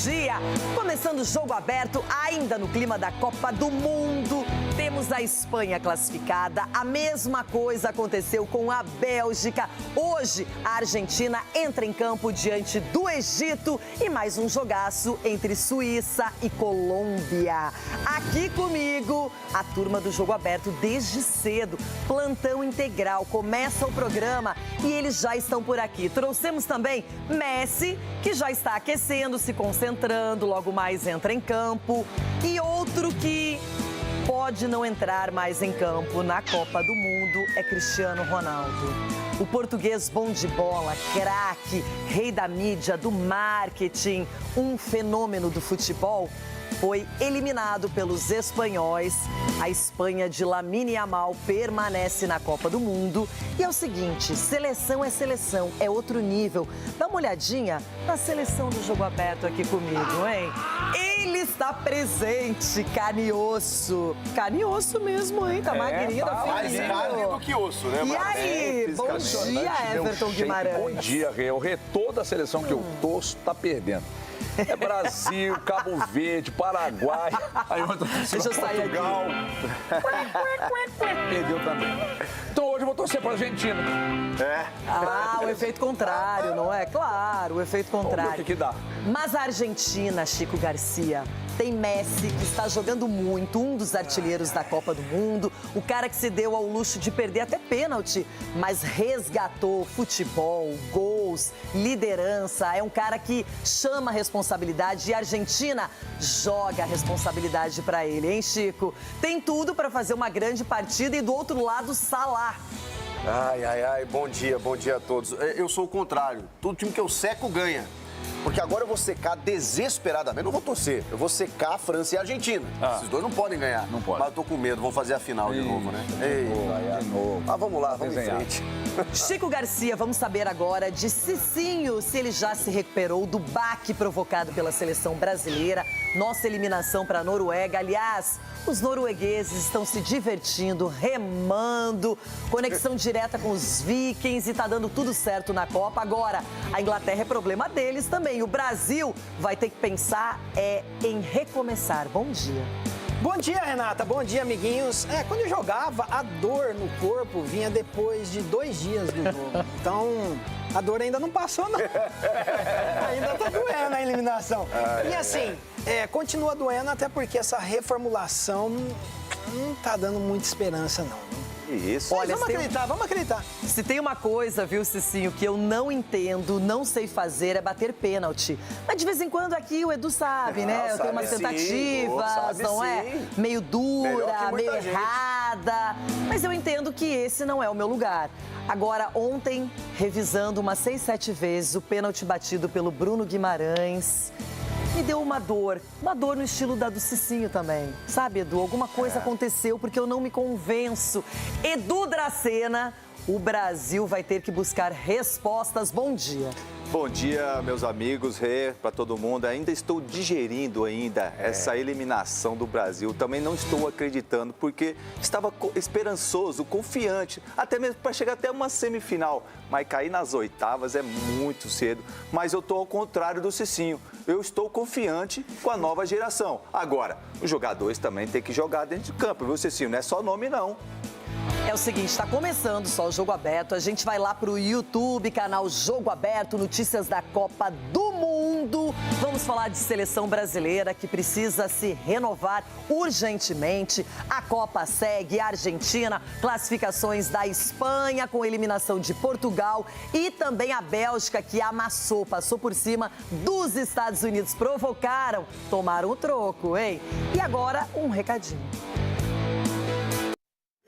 dia! Começando o jogo aberto, ainda no clima da Copa do Mundo. Temos a Espanha classificada, a mesma coisa aconteceu com a Bélgica. Hoje, a Argentina entra em campo diante do Egito e mais um jogaço entre Suíça e Colômbia. Aqui comigo, a turma do jogo aberto desde cedo, plantão integral, começa o programa e eles já estão por aqui. Trouxemos também Messi, que já está aquecendo, se concentrando, logo mais entra em campo, e outro que pode não entrar mais em campo na Copa do Mundo é Cristiano Ronaldo. O português bom de bola, craque, rei da mídia, do marketing, um fenômeno do futebol, foi eliminado pelos espanhóis. A Espanha de Lamine Yamal permanece na Copa do Mundo. E é o seguinte, seleção, é outro nível. Dá uma olhadinha na seleção do jogo aberto aqui comigo, hein? Ele está presente, carne e osso. Carne e osso mesmo, hein? Tá magrinho, tá mais carne do que osso, né? E aí, bom dia, Everton Guimarães. Bom dia, Rê. O retorno da seleção que eu torço tá perdendo. É Brasil, Cabo Verde, Paraguai. Aí outra Deixa eu sair Portugal. Perdeu também. Então hoje eu vou torcer para a Argentina. Ah, o efeito contrário, não é? Claro, o efeito contrário. Vamos ver o que dá. Mas a Argentina, Chico Garcia, tem Messi, que está jogando muito, um dos artilheiros da Copa do Mundo, o cara que se deu ao luxo de perder até pênalti, mas resgatou futebol, gols, liderança, é um cara que chama a responsabilidade e a Argentina joga a responsabilidade para ele, hein, Chico? Tem tudo para fazer uma grande partida e do outro lado, Salah. Ai, bom dia a todos. Eu sou o contrário, todo time que eu seco ganha. Porque agora eu vou secar desesperadamente, não vou torcer, eu vou secar a França e a Argentina. Esses dois não podem ganhar. Não pode. Mas eu tô com medo, vão fazer a final de novo, né? De novo. Mas vamos lá, vamos em frente. Chico Garcia, vamos saber agora de Cicinho, se ele já se recuperou do baque provocado pela seleção brasileira, nossa eliminação para a Noruega. Aliás, os noruegueses estão se divertindo, remando, conexão direta com os vikings e tá dando tudo certo na Copa. Agora, a Inglaterra é problema deles também. O Brasil vai ter que pensar em recomeçar. Bom dia. Bom dia, Renata. Bom dia, amiguinhos. Quando eu jogava, a dor no corpo vinha depois de 2 dias do jogo. Então, a dor ainda não passou, não. Ainda tá doendo a eliminação. E assim, continua doendo até porque essa reformulação não tá dando muita esperança, não. Isso. Olha, Vamos acreditar. Se tem uma coisa, viu, Cicinho, que eu não entendo, não sei fazer, é bater pênalti. Mas de vez em quando aqui o Edu sabe, né? Eu tenho umas tentativas, não é? Meio dura, meio errada. Mas eu entendo que esse não é o meu lugar. Agora, ontem, revisando umas 6, 7 vezes o pênalti batido pelo Bruno Guimarães, me deu uma dor no estilo da do Cicinho também. Sabe, Edu, alguma coisa aconteceu porque eu não me convenço. Edu Dracena, o Brasil vai ter que buscar respostas. Bom dia. Bom dia, meus amigos, para todo mundo. Ainda estou digerindo essa eliminação do Brasil. Também não estou acreditando, porque estava esperançoso, confiante, até mesmo para chegar até uma semifinal. Mas cair nas oitavas é muito cedo. Mas eu estou ao contrário do Cicinho. Eu estou confiante com a nova geração. Agora, os jogadores também têm que jogar dentro de campo, viu, Cicinho? Não é só nome, não. É o seguinte, está começando só o Jogo Aberto. A gente vai lá pro YouTube, canal Jogo Aberto, notícias da Copa do Mundo. Vamos falar de seleção brasileira que precisa se renovar urgentemente. A Copa segue, a Argentina, classificações da Espanha com eliminação de Portugal e também a Bélgica que amassou, passou por cima dos Estados Unidos. Provocaram, tomaram o troco, hein? E agora um recadinho.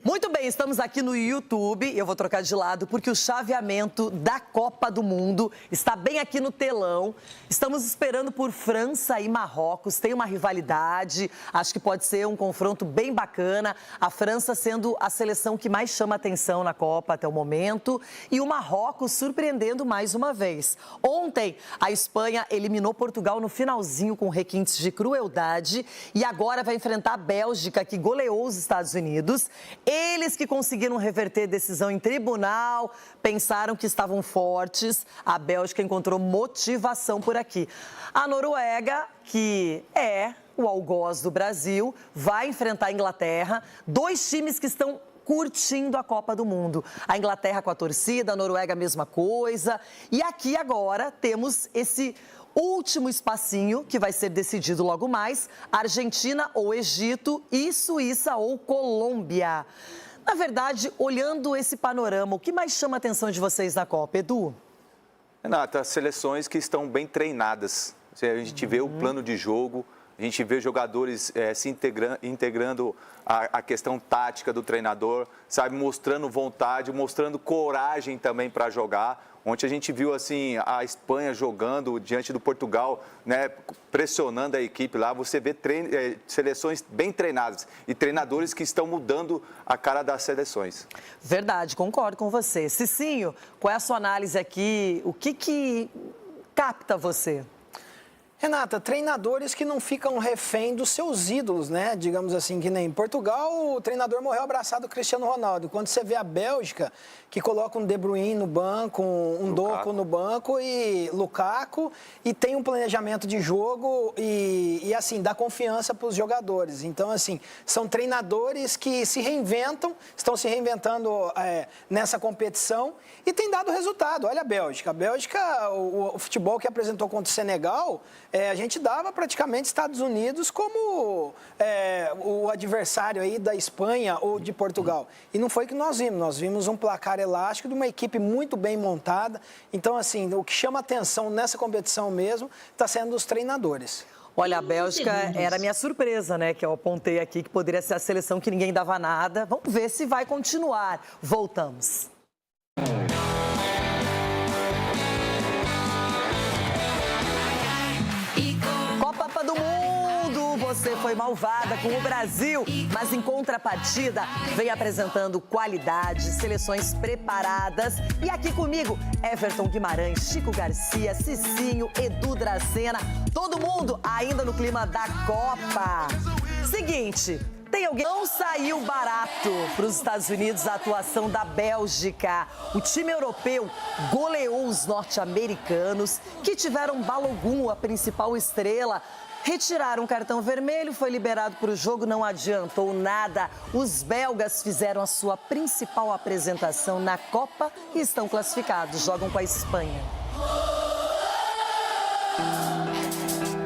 Muito bem, estamos aqui no YouTube, eu vou trocar de lado porque o chaveamento da Copa do Mundo está bem aqui no telão. Estamos esperando por França e Marrocos, tem uma rivalidade, acho que pode ser um confronto bem bacana. A França sendo a seleção que mais chama atenção na Copa até o momento e o Marrocos surpreendendo mais uma vez. Ontem, a Espanha eliminou Portugal no finalzinho com requintes de crueldade e agora vai enfrentar a Bélgica, que goleou os Estados Unidos. Eles Times que conseguiram reverter decisão em tribunal, pensaram que estavam fortes. A Bélgica encontrou motivação por aqui. A Noruega, que é o algoz do Brasil, vai enfrentar a Inglaterra. 2 times que estão curtindo a Copa do Mundo. A Inglaterra com a torcida, a Noruega a mesma coisa. E aqui agora temos esse último espacinho que vai ser decidido logo mais: Argentina ou Egito e Suíça ou Colômbia. Na verdade, olhando esse panorama, o que mais chama a atenção de vocês na Copa, Edu? Renata, seleções que estão bem treinadas. A gente vê o plano de jogo, a gente vê jogadores se integrando a questão tática do treinador, sabe, mostrando vontade, mostrando coragem também para jogar. Ontem a gente viu assim a Espanha jogando diante do Portugal, né, pressionando a equipe lá. Você vê seleções bem treinadas e treinadores que estão mudando a cara das seleções. Verdade, concordo com você. Cicinho, qual é a sua análise aqui? O que capta você? Renata, treinadores que não ficam refém dos seus ídolos, né? Digamos assim, que nem em Portugal, o treinador morreu abraçado do Cristiano Ronaldo. Quando você vê a Bélgica, que coloca um De Bruyne no banco, um Doku no banco e Lukaku, e tem um planejamento de jogo e assim, dá confiança para os jogadores. Então, assim, são treinadores que se reinventam, estão se reinventando nessa competição e tem dado resultado. Olha a Bélgica. A Bélgica, o futebol que apresentou contra o Senegal, a gente dava praticamente Estados Unidos como o adversário aí da Espanha ou de Portugal. E não foi o que nós vimos. Nós vimos um placar elástico de uma equipe muito bem montada. Então, assim, o que chama atenção nessa competição mesmo está sendo os treinadores. Olha, a Bélgica era a minha surpresa, né? Que eu apontei aqui que poderia ser a seleção que ninguém dava nada. Vamos ver se vai continuar. Voltamos. Copa do Mundo, você foi malvada com o Brasil, mas em contrapartida vem apresentando qualidade, seleções preparadas. E aqui comigo, Everton Guimarães, Chico Garcia, Cicinho, Edu Dracena, todo mundo ainda no clima da Copa. Seguinte, tem alguém? Não saiu barato para os Estados Unidos a atuação da Bélgica. O time europeu goleou os norte-americanos, que tiveram Balogun, a principal estrela. Retiraram o cartão vermelho, foi liberado para o jogo, não adiantou nada. Os belgas fizeram a sua principal apresentação na Copa e estão classificados, jogam com a Espanha.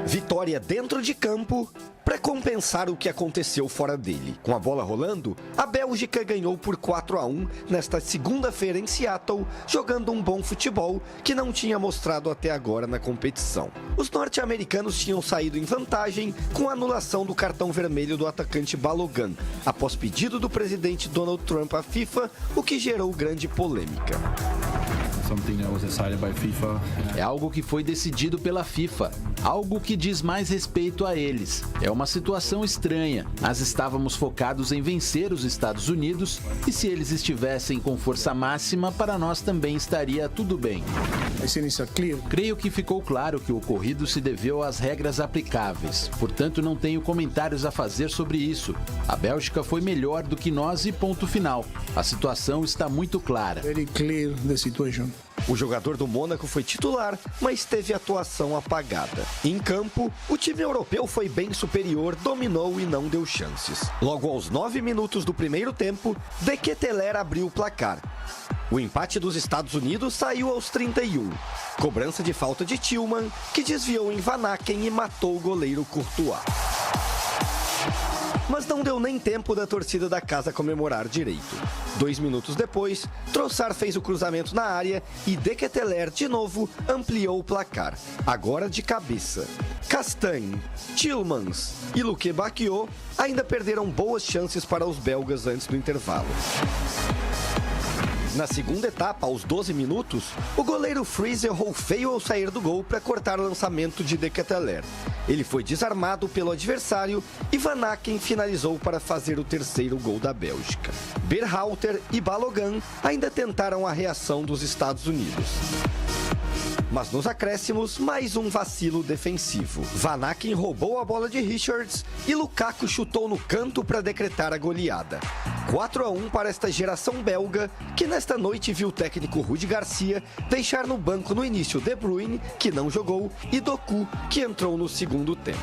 Vitória dentro de campo para compensar o que aconteceu fora dele. Com a bola rolando, a Bélgica ganhou por 4-1 nesta segunda-feira em Seattle, jogando um bom futebol que não tinha mostrado até agora na competição. Os norte-americanos tinham saído em vantagem com a anulação do cartão vermelho do atacante Balogun, após pedido do presidente Donald Trump à FIFA, o que gerou grande polêmica. É algo que foi decidido pela FIFA, algo que diz mais respeito a eles. É uma situação estranha. Nós estávamos focados em vencer os Estados Unidos e se eles estivessem com força máxima, para nós também estaria tudo bem. Creio que ficou claro que o ocorrido se deveu às regras aplicáveis. Portanto, não tenho comentários a fazer sobre isso. A Bélgica foi melhor do que nós e ponto final. A situação está muito clara. O jogador do Mônaco foi titular, mas teve atuação apagada. Em campo, o time europeu foi bem superior, dominou e não deu chances. Logo aos 9 minutos do primeiro tempo, De Ketelaere abriu o placar. O empate dos Estados Unidos saiu aos 31. Cobrança de falta de Tillman, que desviou em Van Aken e matou o goleiro Courtois. Mas não deu nem tempo da torcida da casa comemorar direito. 2 minutos depois, Trossard fez o cruzamento na área e De Ketelaere, de novo, ampliou o placar, agora de cabeça. Castagne, Tillmans e Luque Bacchio ainda perderam boas chances para os belgas antes do intervalo. Na segunda etapa, aos 12 minutos, o goleiro Freeze errou feio ao sair do gol para cortar o lançamento de De Ketelaere. Ele foi desarmado pelo adversário e Van Aken finalizou para fazer o terceiro gol da Bélgica. Berhalter e Balogun ainda tentaram a reação dos Estados Unidos. Mas nos acréscimos, mais um vacilo defensivo. Van Aken roubou a bola de Richards e Lukaku chutou no canto para decretar a goleada. 4-1 para esta geração belga, que nesta noite viu o técnico Rudi Garcia deixar no banco no início De Bruyne, que não jogou, e Doku, que entrou no segundo tempo.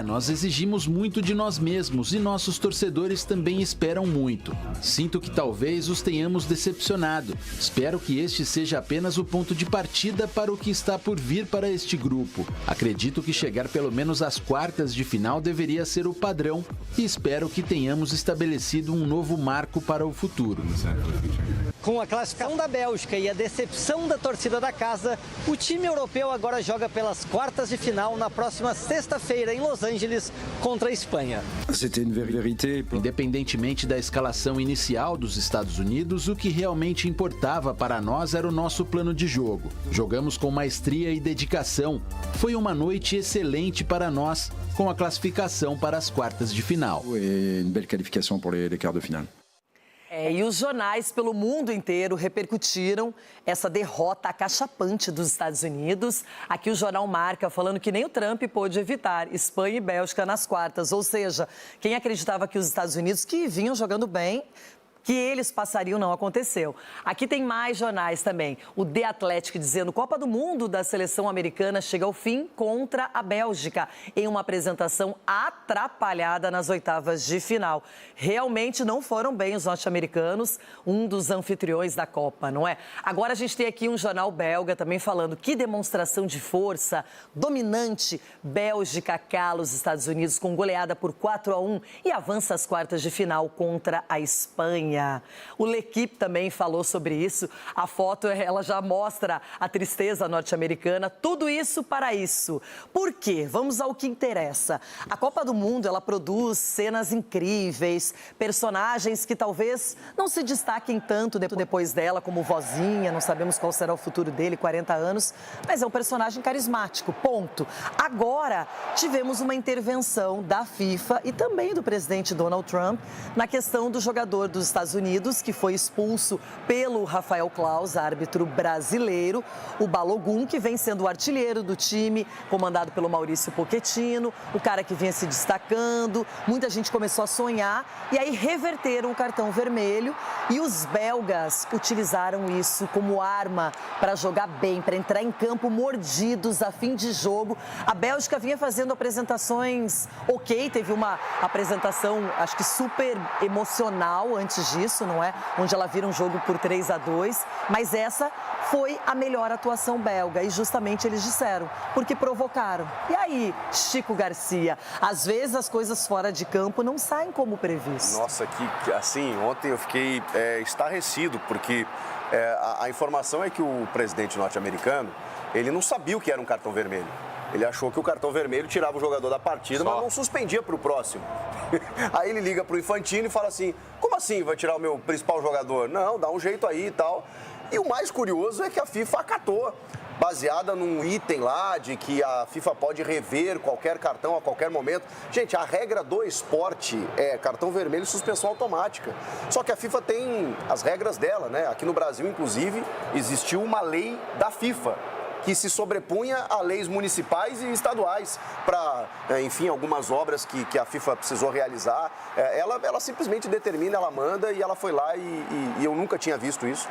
Nós exigimos muito de nós mesmos e nossos torcedores também esperam muito. Sinto que talvez os tenhamos decepcionado. Espero que este seja apenas o ponto de partida para o que está por vir para este grupo. Acredito que chegar pelo menos às quartas de final deveria ser o padrão e espero que tenhamos estabelecido um novo marco para o futuro. Com a classificação da Bélgica e a decepção da torcida da casa, o time europeu agora joga pelas quartas de final na próxima sexta-feira em Los Angeles contra a Espanha. Independentemente da escalação inicial dos Estados Unidos, o que realmente importava para nós era o nosso plano de jogo. Jogamos com maestria e dedicação. Foi uma noite excelente para nós, com a classificação para as quartas de final. E os jornais pelo mundo inteiro repercutiram essa derrota acachapante dos Estados Unidos. Aqui o jornal Marca falando que nem o Trump pôde evitar Espanha e Bélgica nas quartas. Ou seja, quem acreditava que os Estados Unidos, que vinham jogando bem, que eles passariam, não aconteceu. Aqui tem mais jornais também. O The Athletic dizendo: Copa do Mundo da seleção americana chega ao fim contra a Bélgica em uma apresentação atrapalhada nas oitavas de final. Realmente não foram bem os norte-americanos, um dos anfitriões da Copa, não é? Agora a gente tem aqui um jornal belga também falando que demonstração de força dominante. Bélgica cala os Estados Unidos com goleada por 4-1 e avança às quartas de final contra a Espanha. O L'Équipe também falou sobre isso. A foto, ela já mostra a tristeza norte-americana. Tudo isso para isso. Por quê? Vamos ao que interessa. A Copa do Mundo, ela produz cenas incríveis, personagens que talvez não se destaquem tanto depois dela, como Vozinha, não sabemos qual será o futuro dele, 40 anos, mas é um personagem carismático, ponto. Agora, tivemos uma intervenção da FIFA e também do presidente Donald Trump na questão do jogador dos Estados Unidos, que foi expulso pelo Rafael Claus, árbitro brasileiro, o Balogun, que vem sendo o artilheiro do time, comandado pelo Maurício Pochettino, o cara que vinha se destacando. Muita gente começou a sonhar e aí reverteram o cartão vermelho e os belgas utilizaram isso como arma para jogar bem, para entrar em campo mordidos a fim de jogo. A Bélgica vinha fazendo apresentações teve uma apresentação, acho que super emocional antes disso, não é? Onde ela vira um jogo por 3-2, mas essa foi a melhor atuação belga e justamente eles disseram, porque provocaram. E aí, Chico Garcia, às vezes as coisas fora de campo não saem como previsto. Nossa, assim, ontem eu fiquei estarrecido, porque a informação é que o presidente norte-americano, ele não sabia o que era um cartão vermelho. Ele achou que o cartão vermelho tirava o jogador da partida, mas não suspendia para o próximo. Aí ele liga para o Infantino e fala assim: como assim vai tirar o meu principal jogador? Não, dá um jeito aí e tal. E o mais curioso é que a FIFA acatou, baseada num item lá de que a FIFA pode rever qualquer cartão a qualquer momento. Gente, a regra do esporte é cartão vermelho e suspensão automática. Só que a FIFA tem as regras dela, né? Aqui no Brasil, inclusive, existiu uma lei da FIFA que se sobrepunha a leis municipais e estaduais para, enfim, algumas obras que a FIFA precisou realizar. Ela simplesmente determina, ela manda e ela foi lá e eu nunca tinha visto isso.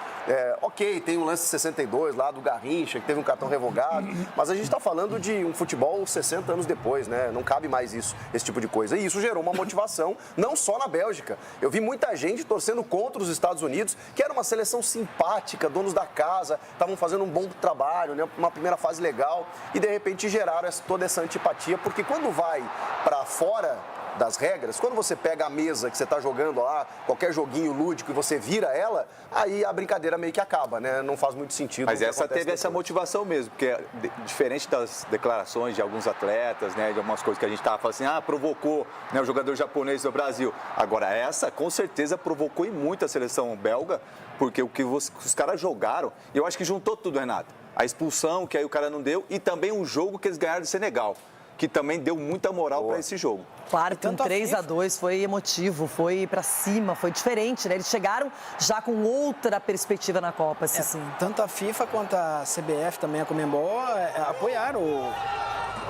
Tem um lance de 62 lá do Garrincha, que teve um cartão revogado, mas a gente está falando de um futebol 60 anos depois, né? Não cabe mais esse tipo de coisa. E isso gerou uma motivação, não só na Bélgica. Eu vi muita gente torcendo contra os Estados Unidos, que era uma seleção simpática, donos da casa, estavam fazendo um bom trabalho, né? Uma primeira fase legal, e de repente geraram toda essa antipatia, porque quando vai para fora das regras, quando você pega a mesa que você está jogando lá, qualquer joguinho lúdico e você vira ela, aí a brincadeira meio que acaba, né? Não faz muito sentido. Mas essa teve essa motivação mesmo, porque diferente das declarações de alguns atletas, né, de algumas coisas que a gente estava falando assim, provocou, né, o jogador japonês do Brasil. Agora essa, com certeza, provocou e muito a seleção belga, porque o que os caras jogaram, eu acho que juntou tudo, Renato. A expulsão, que aí o cara não deu, e também um jogo que eles ganharam do Senegal, que também deu muita moral para esse jogo. Claro que um 3-2 foi emotivo, foi para cima, foi diferente, né? Eles chegaram já com outra perspectiva na Copa, sim. Tanto a FIFA quanto a CBF, também a Conmebol, apoiaram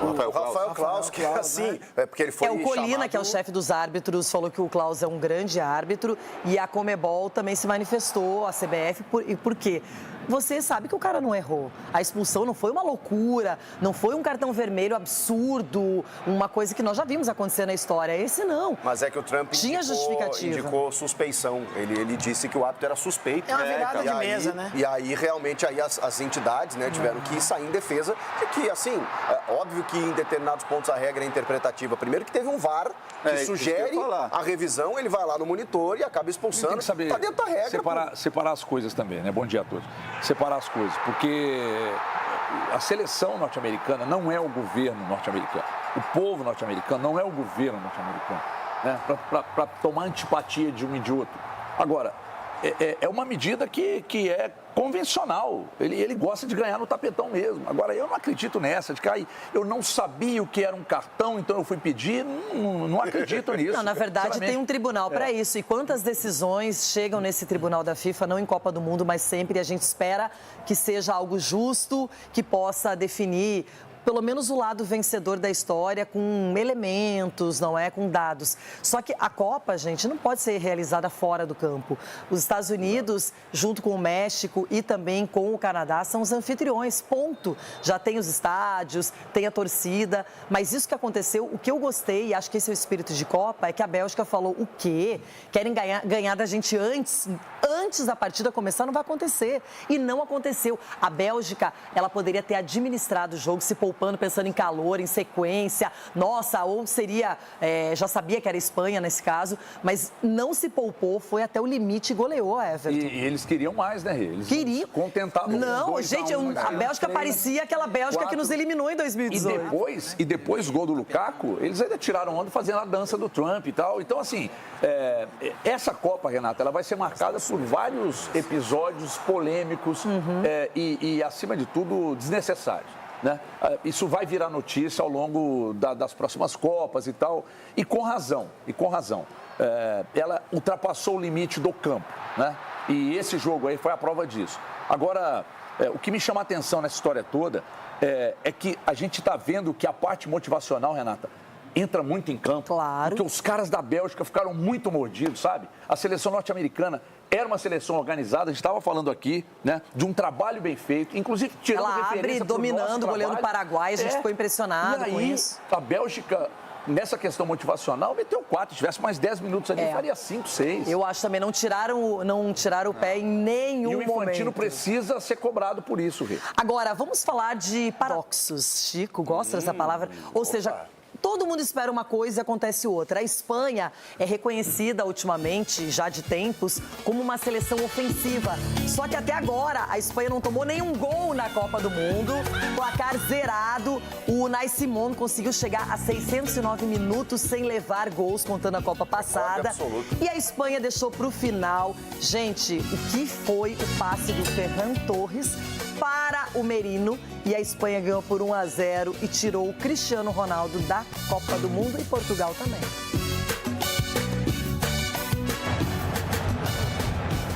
O Rafael Klaus, que assim, porque ele foi o Colina, chamado... que é o chefe dos árbitros, falou que o Klaus é um grande árbitro e a Conmebol também se manifestou, a CBF, por quê? Você sabe que o cara não errou. A expulsão não foi uma loucura, não foi um cartão vermelho absurdo, uma coisa que nós já vimos acontecer na história. Esse não. Mas é que o Trump indicou suspeição. Ele disse que o árbitro era suspeito. É uma virada de mesa, né? E aí, realmente, aí as entidades, né, tiveram que sair em defesa de que, assim, óbvio que em determinados pontos a regra é interpretativa. Primeiro que teve um VAR que sugere a revisão, ele vai lá no monitor e acaba expulsando. Tem que saber tá dentro da regra. Separar as coisas também, né? Bom dia a todos. Separar as coisas, porque a seleção norte-americana não é o governo norte-americano. O povo norte-americano não é o governo norte-americano, né? Para tomar antipatia de um e de outro. Agora, é uma medida que é convencional. Ele gosta de ganhar no tapetão mesmo. Agora, eu não acredito nessa, de que eu não sabia o que era um cartão, então eu fui pedir. Não acredito nisso. Não, na verdade, tem um tribunal para isso. E quantas decisões chegam nesse tribunal da FIFA, não em Copa do Mundo, mas sempre, a gente espera que seja algo justo, que possa definir pelo menos o lado vencedor da história com elementos, não é? Com dados. Só que a Copa, gente, não pode ser realizada fora do campo. Os Estados Unidos, junto com o México e também com o Canadá, são os anfitriões, ponto. Já tem os estádios, tem a torcida, mas isso que aconteceu, o que eu gostei, e acho que esse é o espírito de Copa, é que a Bélgica falou o quê? Querem ganhar da gente antes da partida começar, não vai acontecer. E não aconteceu. A Bélgica, ela poderia ter administrado o jogo, se poupando, pensando em calor, em sequência. Nossa, ou seria, já sabia que era Espanha nesse caso, mas não se poupou, foi até o limite e goleou a Everton. E eles queriam mais, né, Rê? Eles queriam. Contentavam. Não, gente, a Bélgica parecia aquela Bélgica que nos eliminou em 2018. E depois o gol do Lukaku, eles ainda tiraram onda fazendo a dança do Trump e tal. Então, assim, essa Copa, Renata, ela vai ser marcada por vários episódios polêmicos e, acima de tudo, desnecessários. Né? Isso vai virar notícia ao longo das próximas Copas e tal, e com razão. Ela ultrapassou o limite do campo, né? E esse jogo aí foi a prova disso. Agora, o que me chama a atenção nessa história toda é que a gente está vendo que a parte motivacional, Renata, entra muito em campo. Claro. Porque os caras da Bélgica ficaram muito mordidos, sabe? A seleção norte-americana era uma seleção organizada, a gente estava falando aqui, né, de um trabalho bem feito, inclusive tirando ela referência abre dominando, goleando o Paraguai, a gente ficou impressionado com isso. A Bélgica, nessa questão motivacional, meteu 4, se tivesse mais 10 minutos ali, faria 5, 6. Eu acho também, não tiraram o pé em nenhum momento. E o Infantino precisa ser cobrado por isso, Rê. Agora, vamos falar de paradoxos. Chico, gosta dessa palavra? Ou seja, todo mundo espera uma coisa e acontece outra. A Espanha é reconhecida ultimamente, já de tempos, como uma seleção ofensiva. Só que até agora a Espanha não tomou nenhum gol na Copa do Mundo. Placar zerado. O Unai Simón conseguiu chegar a 609 minutos sem levar gols, contando a Copa passada. E a Espanha deixou para o final. Gente, o que foi o passe do Ferran Torres para o Merino? E a Espanha ganhou por 1-0 e tirou o Cristiano Ronaldo da Copa do Mundo e Portugal também.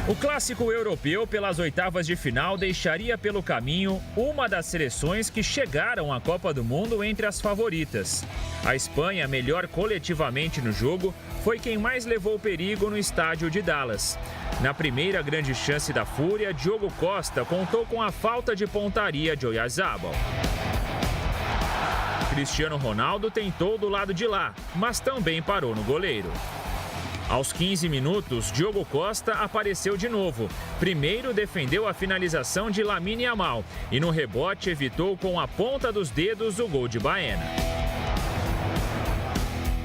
O clássico europeu pelas oitavas de final deixaria pelo caminho uma das seleções que chegaram à Copa do Mundo entre as favoritas. A Espanha, melhor coletivamente no jogo, foi quem mais levou perigo no estádio de Dallas. Na primeira grande chance da Fúria, Diogo Costa contou com a falta de pontaria de Oyarzabal. Cristiano Ronaldo tentou do lado de lá, mas também parou no goleiro. Aos 15 minutos, Diogo Costa apareceu de novo. Primeiro defendeu a finalização de Lamine Yamal e no rebote evitou com a ponta dos dedos o gol de Baena.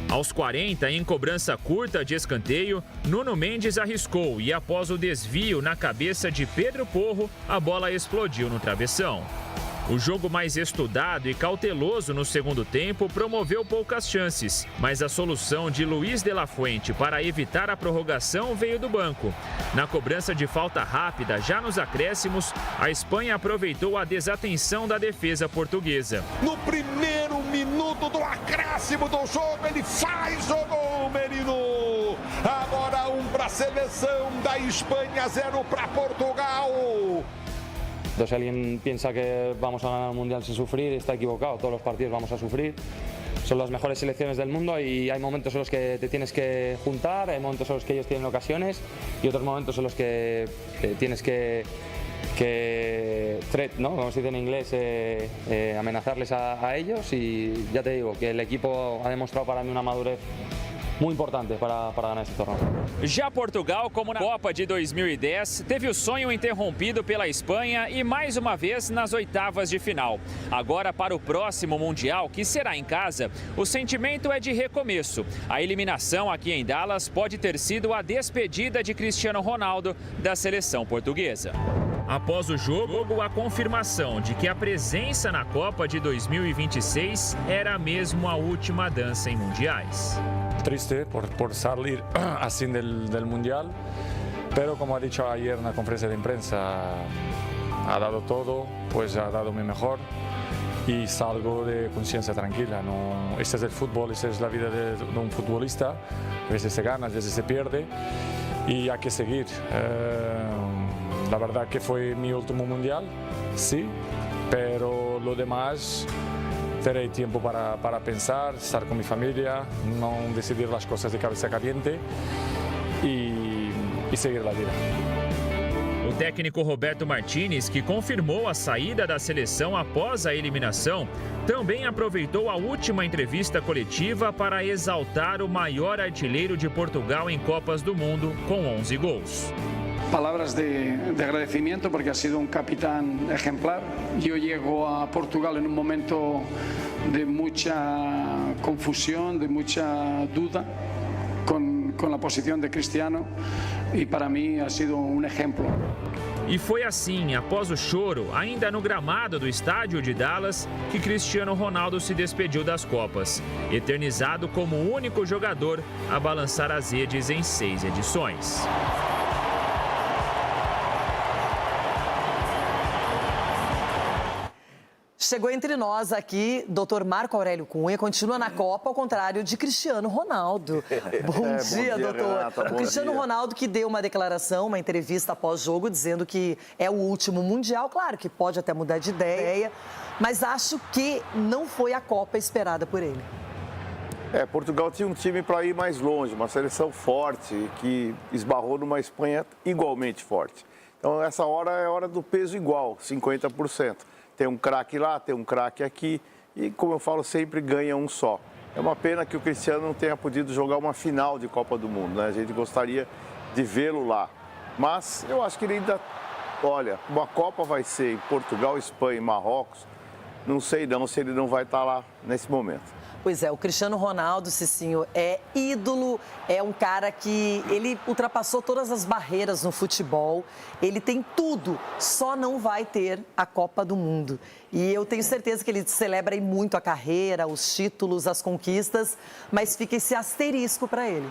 Aos 40, em cobrança curta de escanteio, Nuno Mendes arriscou e após o desvio na cabeça de Pedro Porro, a bola explodiu no travessão. O jogo mais estudado e cauteloso no segundo tempo promoveu poucas chances, mas a solução de Luiz de la Fuente para evitar a prorrogação veio do banco. Na cobrança de falta rápida, já nos acréscimos, a Espanha aproveitou a desatenção da defesa portuguesa. No primeiro minuto do acréscimo do jogo, ele faz o gol, Merino! Agora 1 para a seleção da Espanha, 0 para Portugal. Entonces, si alguien piensa que vamos a ganar el Mundial sin sufrir, está equivocado. Todos los partidos vamos a sufrir. Son las mejores selecciones del mundo y hay momentos en los que te tienes que juntar, hay momentos en los que ellos tienen ocasiones y otros momentos en los que tienes que threat, ¿no? Como se dice en inglés, amenazarles a ellos, y ya te digo que el equipo ha demostrado para mí una madurez muito importante para ganhar esse torneio. Já Portugal, como na Copa de 2010, teve o sonho interrompido pela Espanha e mais uma vez nas oitavas de final. Agora, para o próximo Mundial, que será em casa, o sentimento é de recomeço. A eliminação aqui em Dallas pode ter sido a despedida de Cristiano Ronaldo da seleção portuguesa. Após o jogo, a confirmação de que a presença na Copa de 2026 era mesmo a última dança em mundiais. Triste por salir así del Mundial, pero como ha dicho ayer en la conferencia de prensa, ha dado todo, pues ha dado mi mejor y salgo de conciencia tranquila. No, este es el fútbol, esta es la vida de un futbolista, a veces se gana, a veces se pierde y hay que seguir. La verdad que fue mi último Mundial, sí, pero lo demás... Terei tiempo para pensar, estar con mi familia, no decidir las cosas de cabeza caliente y seguir la vida. O técnico Roberto Martínez, que confirmou a saída da seleção após a eliminação, também aproveitou a última entrevista coletiva para exaltar o maior artilheiro de Portugal em Copas do Mundo, com 11 gols. Palabras de agradecimiento porque ha sido un capitán ejemplar. Yo llego a Portugal en un momento de mucha confusión, de mucha duda con la posición de Cristiano y para mí ha sido un ejemplo. E foi assim, após o choro, ainda no gramado do estádio de Dallas, que Cristiano Ronaldo se despediu das Copas, eternizado como o único jogador a balançar as redes em 6 edições. Chegou entre nós aqui, Dr. Marco Aurélio Cunha, continua na Copa, ao contrário de Cristiano Ronaldo. Bom dia, doutor. Renata, o Cristiano Ronaldo que deu uma declaração, uma entrevista pós-jogo, dizendo que é o último Mundial. Claro que pode até mudar de ideia, mas acho que não foi a Copa esperada por ele. Portugal tinha um time para ir mais longe, uma seleção forte, que esbarrou numa Espanha igualmente forte. Então, essa hora é hora do peso igual, 50%. Tem um craque lá, tem um craque aqui e, como eu falo, sempre ganha um só. É uma pena que o Cristiano não tenha podido jogar uma final de Copa do Mundo, né? A gente gostaria de vê-lo lá. Mas eu acho que ele ainda... Olha, uma Copa vai ser em Portugal, Espanha e Marrocos. Não sei não se ele não vai estar lá nesse momento. Pois é, o Cristiano Ronaldo, Cicinho, é ídolo, é um cara que ele ultrapassou todas as barreiras no futebol, ele tem tudo, só não vai ter a Copa do Mundo. E eu tenho certeza que ele celebra aí muito a carreira, os títulos, as conquistas, mas fica esse asterisco para ele.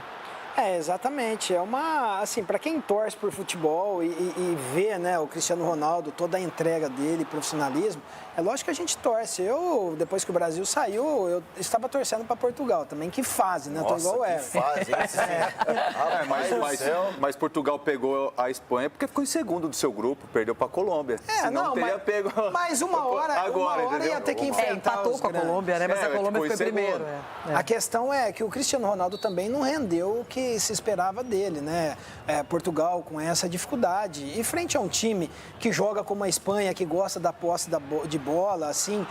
Exatamente. É uma, assim, para quem torce por futebol e vê, né, o Cristiano Ronaldo, toda a entrega dele, profissionalismo, é lógico que a gente torce. Eu, depois que o Brasil saiu, eu estava torcendo para Portugal também. Que fase, né? Nossa, tô igual que fase, mas Portugal pegou a Espanha porque ficou em segundo do seu grupo, perdeu para a Colômbia. Não, teria pego... Mas uma hora ia ter que enfrentar empatou com a Colômbia, né? Mas a Colômbia foi primeiro. A questão é que o Cristiano Ronaldo também não rendeu o que se esperava dele, né? Portugal com essa dificuldade. E frente a um time que joga como a Espanha, que gosta da posse de bola, assim,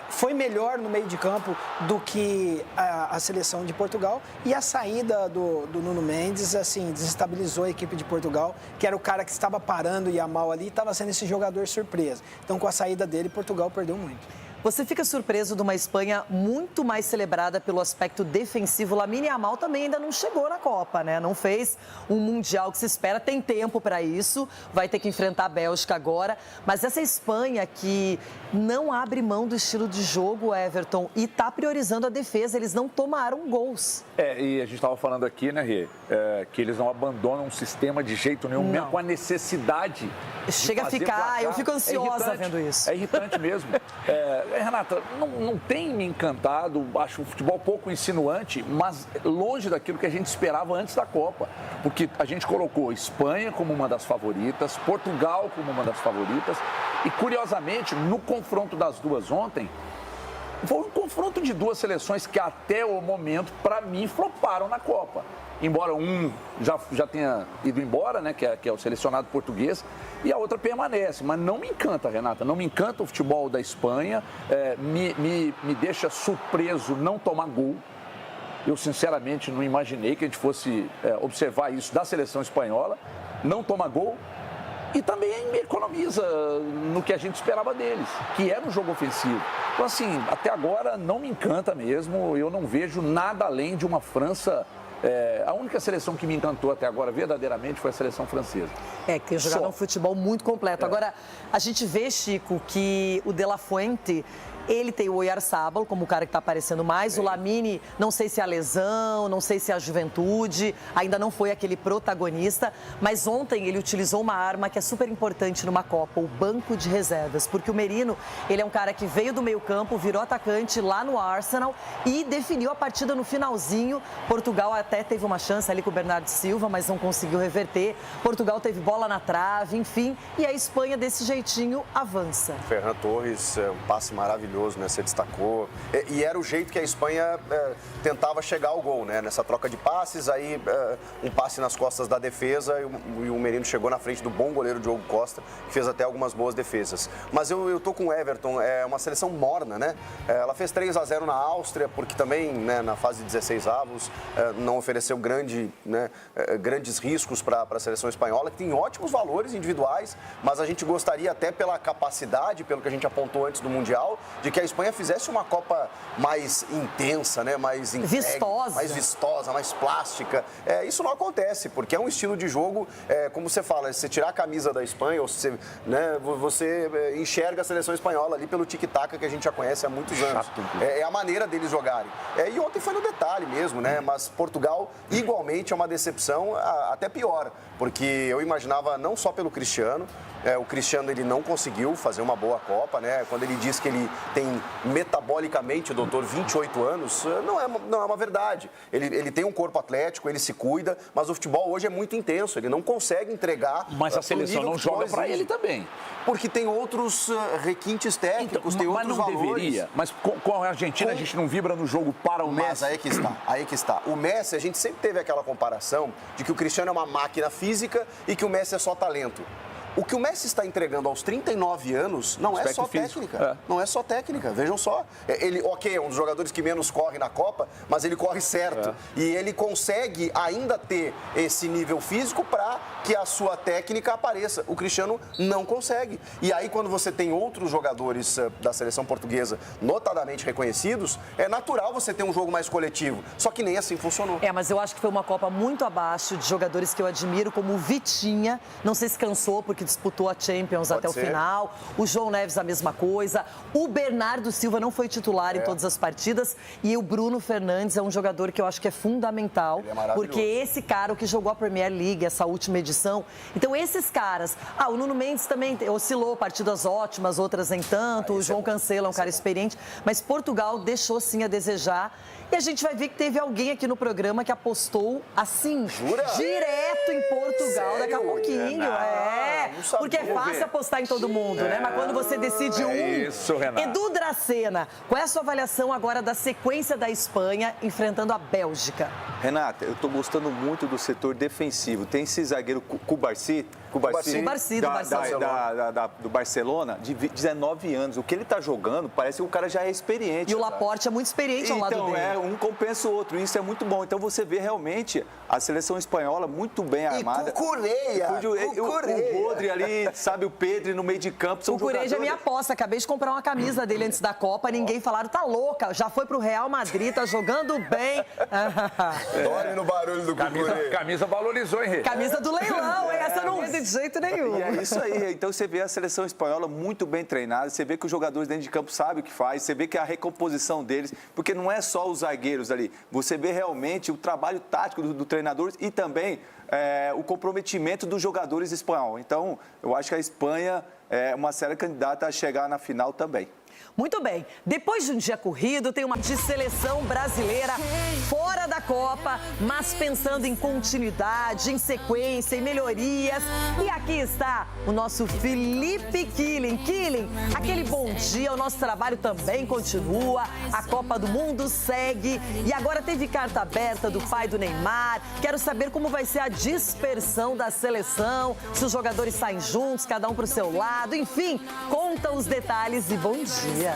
foi melhor no meio de campo do que a seleção de Portugal. E a saída do Nuno Mendes, assim, desestabilizou a equipe de Portugal, que era o cara que estava parando e a mal ali, estava sendo esse jogador surpresa. Então, com a saída dele, Portugal perdeu muito. Você fica surpreso de uma Espanha muito mais celebrada pelo aspecto defensivo. Lamine Yamal também ainda não chegou na Copa, né? Não fez um Mundial que se espera, tem tempo para isso, vai ter que enfrentar a Bélgica agora. Mas essa Espanha que não abre mão do estilo de jogo, Everton, e está priorizando a defesa, eles não tomaram gols. E a gente estava falando aqui, né, Rê, que eles não abandonam um sistema de jeito nenhum, mesmo com a necessidade. Chega a ficar, eu fico ansiosa vendo isso. É irritante mesmo. Renata, não tem me encantado, acho o futebol pouco insinuante, mas longe daquilo que a gente esperava antes da Copa. Porque a gente colocou Espanha como uma das favoritas, Portugal como uma das favoritas, E, curiosamente, no confronto das duas ontem, foi um confronto de duas seleções que até o momento, para mim, floparam na Copa. Embora um já tenha ido embora, né, que é o selecionado português, e a outra permanece. Mas não me encanta, Renata, não me encanta o futebol da Espanha, me deixa surpreso não tomar gol. Eu, sinceramente, não imaginei que a gente fosse observar isso da seleção espanhola. Não toma gol e também economiza no que a gente esperava deles, que é no jogo ofensivo. Então, assim, até agora não me encanta mesmo. Eu não vejo nada além de uma França... a única seleção que me encantou até agora, verdadeiramente, foi a seleção francesa. Que tem jogado um futebol muito completo. Agora, a gente vê, Chico, que o De La Fuente... Ele tem o Oyarzabal como o cara que está aparecendo mais. O Lamine, não sei se é a lesão, não sei se é a juventude, ainda não foi aquele protagonista. Mas ontem ele utilizou uma arma que é super importante numa Copa, o banco de reservas. Porque o Merino, ele é um cara que veio do meio-campo, virou atacante lá no Arsenal e definiu a partida no finalzinho. Portugal até teve uma chance ali com o Bernardo Silva, mas não conseguiu reverter. Portugal teve bola na trave, enfim. E a Espanha, desse jeitinho, avança. Ferran Torres, um passe maravilhoso. Né? Você destacou. E era o jeito que a Espanha tentava chegar ao gol, né? Nessa troca de passes, aí um passe nas costas da defesa e o Merino chegou na frente do bom goleiro Diogo Costa, que fez até algumas boas defesas. Mas eu tô com o Everton, é uma seleção morna, né? Ela fez 3-0 na Áustria, porque também, né, na fase de 16 avos, não ofereceu grandes riscos para a seleção espanhola, que tem ótimos valores individuais, mas a gente gostaria até pela capacidade, pelo que a gente apontou antes do Mundial, de que a Espanha fizesse uma Copa mais intensa, né? Mais entregue, mais vistosa, mais plástica. Isso não acontece, porque é um estilo de jogo, como você fala, se você tirar a camisa da Espanha, ou você enxerga a seleção espanhola ali pelo tic-tac que a gente já conhece há muitos anos. É a maneira deles jogarem. E ontem foi no detalhe mesmo, né? Mas Portugal, igualmente, é uma decepção, até pior, porque eu imaginava não só pelo Cristiano, o Cristiano, ele não conseguiu fazer uma boa Copa, né? Quando ele diz que ele tem metabolicamente, doutor, 28 anos, não é uma verdade. Ele tem um corpo atlético, ele se cuida, mas o futebol hoje é muito intenso, ele não consegue entregar... Mas a seleção não joga para ele também. Porque tem outros requintes técnicos, tem outros valores. Mas não deveria. Mas com a Argentina a gente não vibra no jogo para o Messi. Mas aí que está. O Messi, a gente sempre teve aquela comparação de que o Cristiano é uma máquina física e que o Messi é só talento. O que o Messi está entregando aos 39 anos não é só técnica. Não é só técnica, vejam só. Ele, é um dos jogadores que menos corre na Copa, mas ele corre certo. E ele consegue ainda ter esse nível físico para que a sua técnica apareça. O Cristiano não consegue. E aí, quando você tem outros jogadores da seleção portuguesa notadamente reconhecidos, é natural você ter um jogo mais coletivo. Só que nem assim funcionou. Mas eu acho que foi uma Copa muito abaixo de jogadores que eu admiro, como o Vitinha. Não sei se cansou, porque disputou a Champions até o final. O João Neves, a mesma coisa. O Bernardo Silva não foi titular em todas as partidas. E o Bruno Fernandes é um jogador que eu acho que é fundamental. Ele é porque esse cara, o que jogou a Premier League, essa última edição. Então, esses caras... o Nuno Mendes também oscilou, partidas ótimas, outras nem tanto. O João Cancelo é um cara experiente. Mas Portugal deixou, sim, a desejar. E a gente vai ver que teve alguém aqui no programa que apostou, assim, direto em Portugal. Sério? Daqui a pouquinho. Porque é fácil apostar em todo mundo, né? Mas quando você decide Isso, Renata. Edu Dracena, qual é a sua avaliação agora da sequência da Espanha enfrentando a Bélgica? Renata, eu estou gostando muito do setor defensivo. Tem esse zagueiro Cubarsí do Barcelona, de 19 anos. O que ele está jogando, parece que o cara já é experiente. E o Laporte é muito experiente ao lado dele. Então, um compensa o outro. Isso é muito bom. Então, você vê realmente a seleção espanhola muito bem armada. E Cucureia. O Rodri ali, sabe, o Pedro no meio de campo. O Cucureia é minha aposta. Acabei de comprar uma camisa dele antes da Copa. Ninguém falaram, tá louca. Já foi pro Real Madrid, tá jogando bem. Dorme no barulho do Cucureia. Camisa valorizou, hein, Rê? Camisa do leilão, hein? Essa eu não vi de jeito nenhum. E é isso aí. Então, você vê a seleção espanhola muito bem treinada. Você vê que os jogadores dentro de campo sabem o que faz. Você vê que a recomposição deles... Porque não é só os zagueiros ali. Você vê realmente o trabalho tático do treinador e também o comprometimento dos jogadores espanhóis. Então, eu acho que a Espanha é uma séria candidata a chegar na final também. Muito bem, depois de um dia corrido, tem uma de seleção brasileira fora da Copa, mas pensando em continuidade, em sequência, em melhorias. E aqui está o nosso Felipe Killing. Killing, aquele bom dia, o nosso trabalho também continua, a Copa do Mundo segue e agora teve carta aberta do pai do Neymar. Quero saber como vai ser a dispersão da seleção, se os jogadores saem juntos, cada um para o seu lado, enfim, conta os detalhes e bom dia.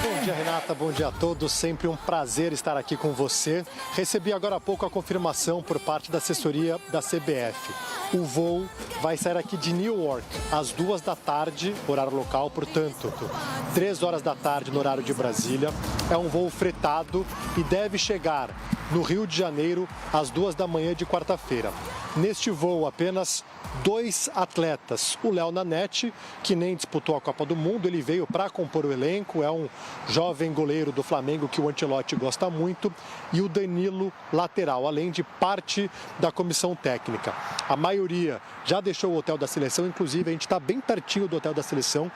Bom dia, Renata. Bom dia a todos. Sempre um prazer estar aqui com você. Recebi agora há pouco a confirmação por parte da assessoria da CBF. O voo vai sair aqui de Newark às 2 da tarde, horário local, portanto, 3 horas da tarde no horário de Brasília. É um voo fretado e deve chegar no Rio de Janeiro às 2 da manhã de quarta-feira. Neste voo, apenas 2 atletas. O Léo Nanete, que nem disputou a Copa do Mundo, ele veio para compor o elenco, é um jovem goleiro do Flamengo que o Ancelotti gosta muito, e o Danilo, lateral, além de parte da comissão técnica. A maioria já deixou o hotel da seleção, inclusive a gente está bem pertinho do hotel da seleção,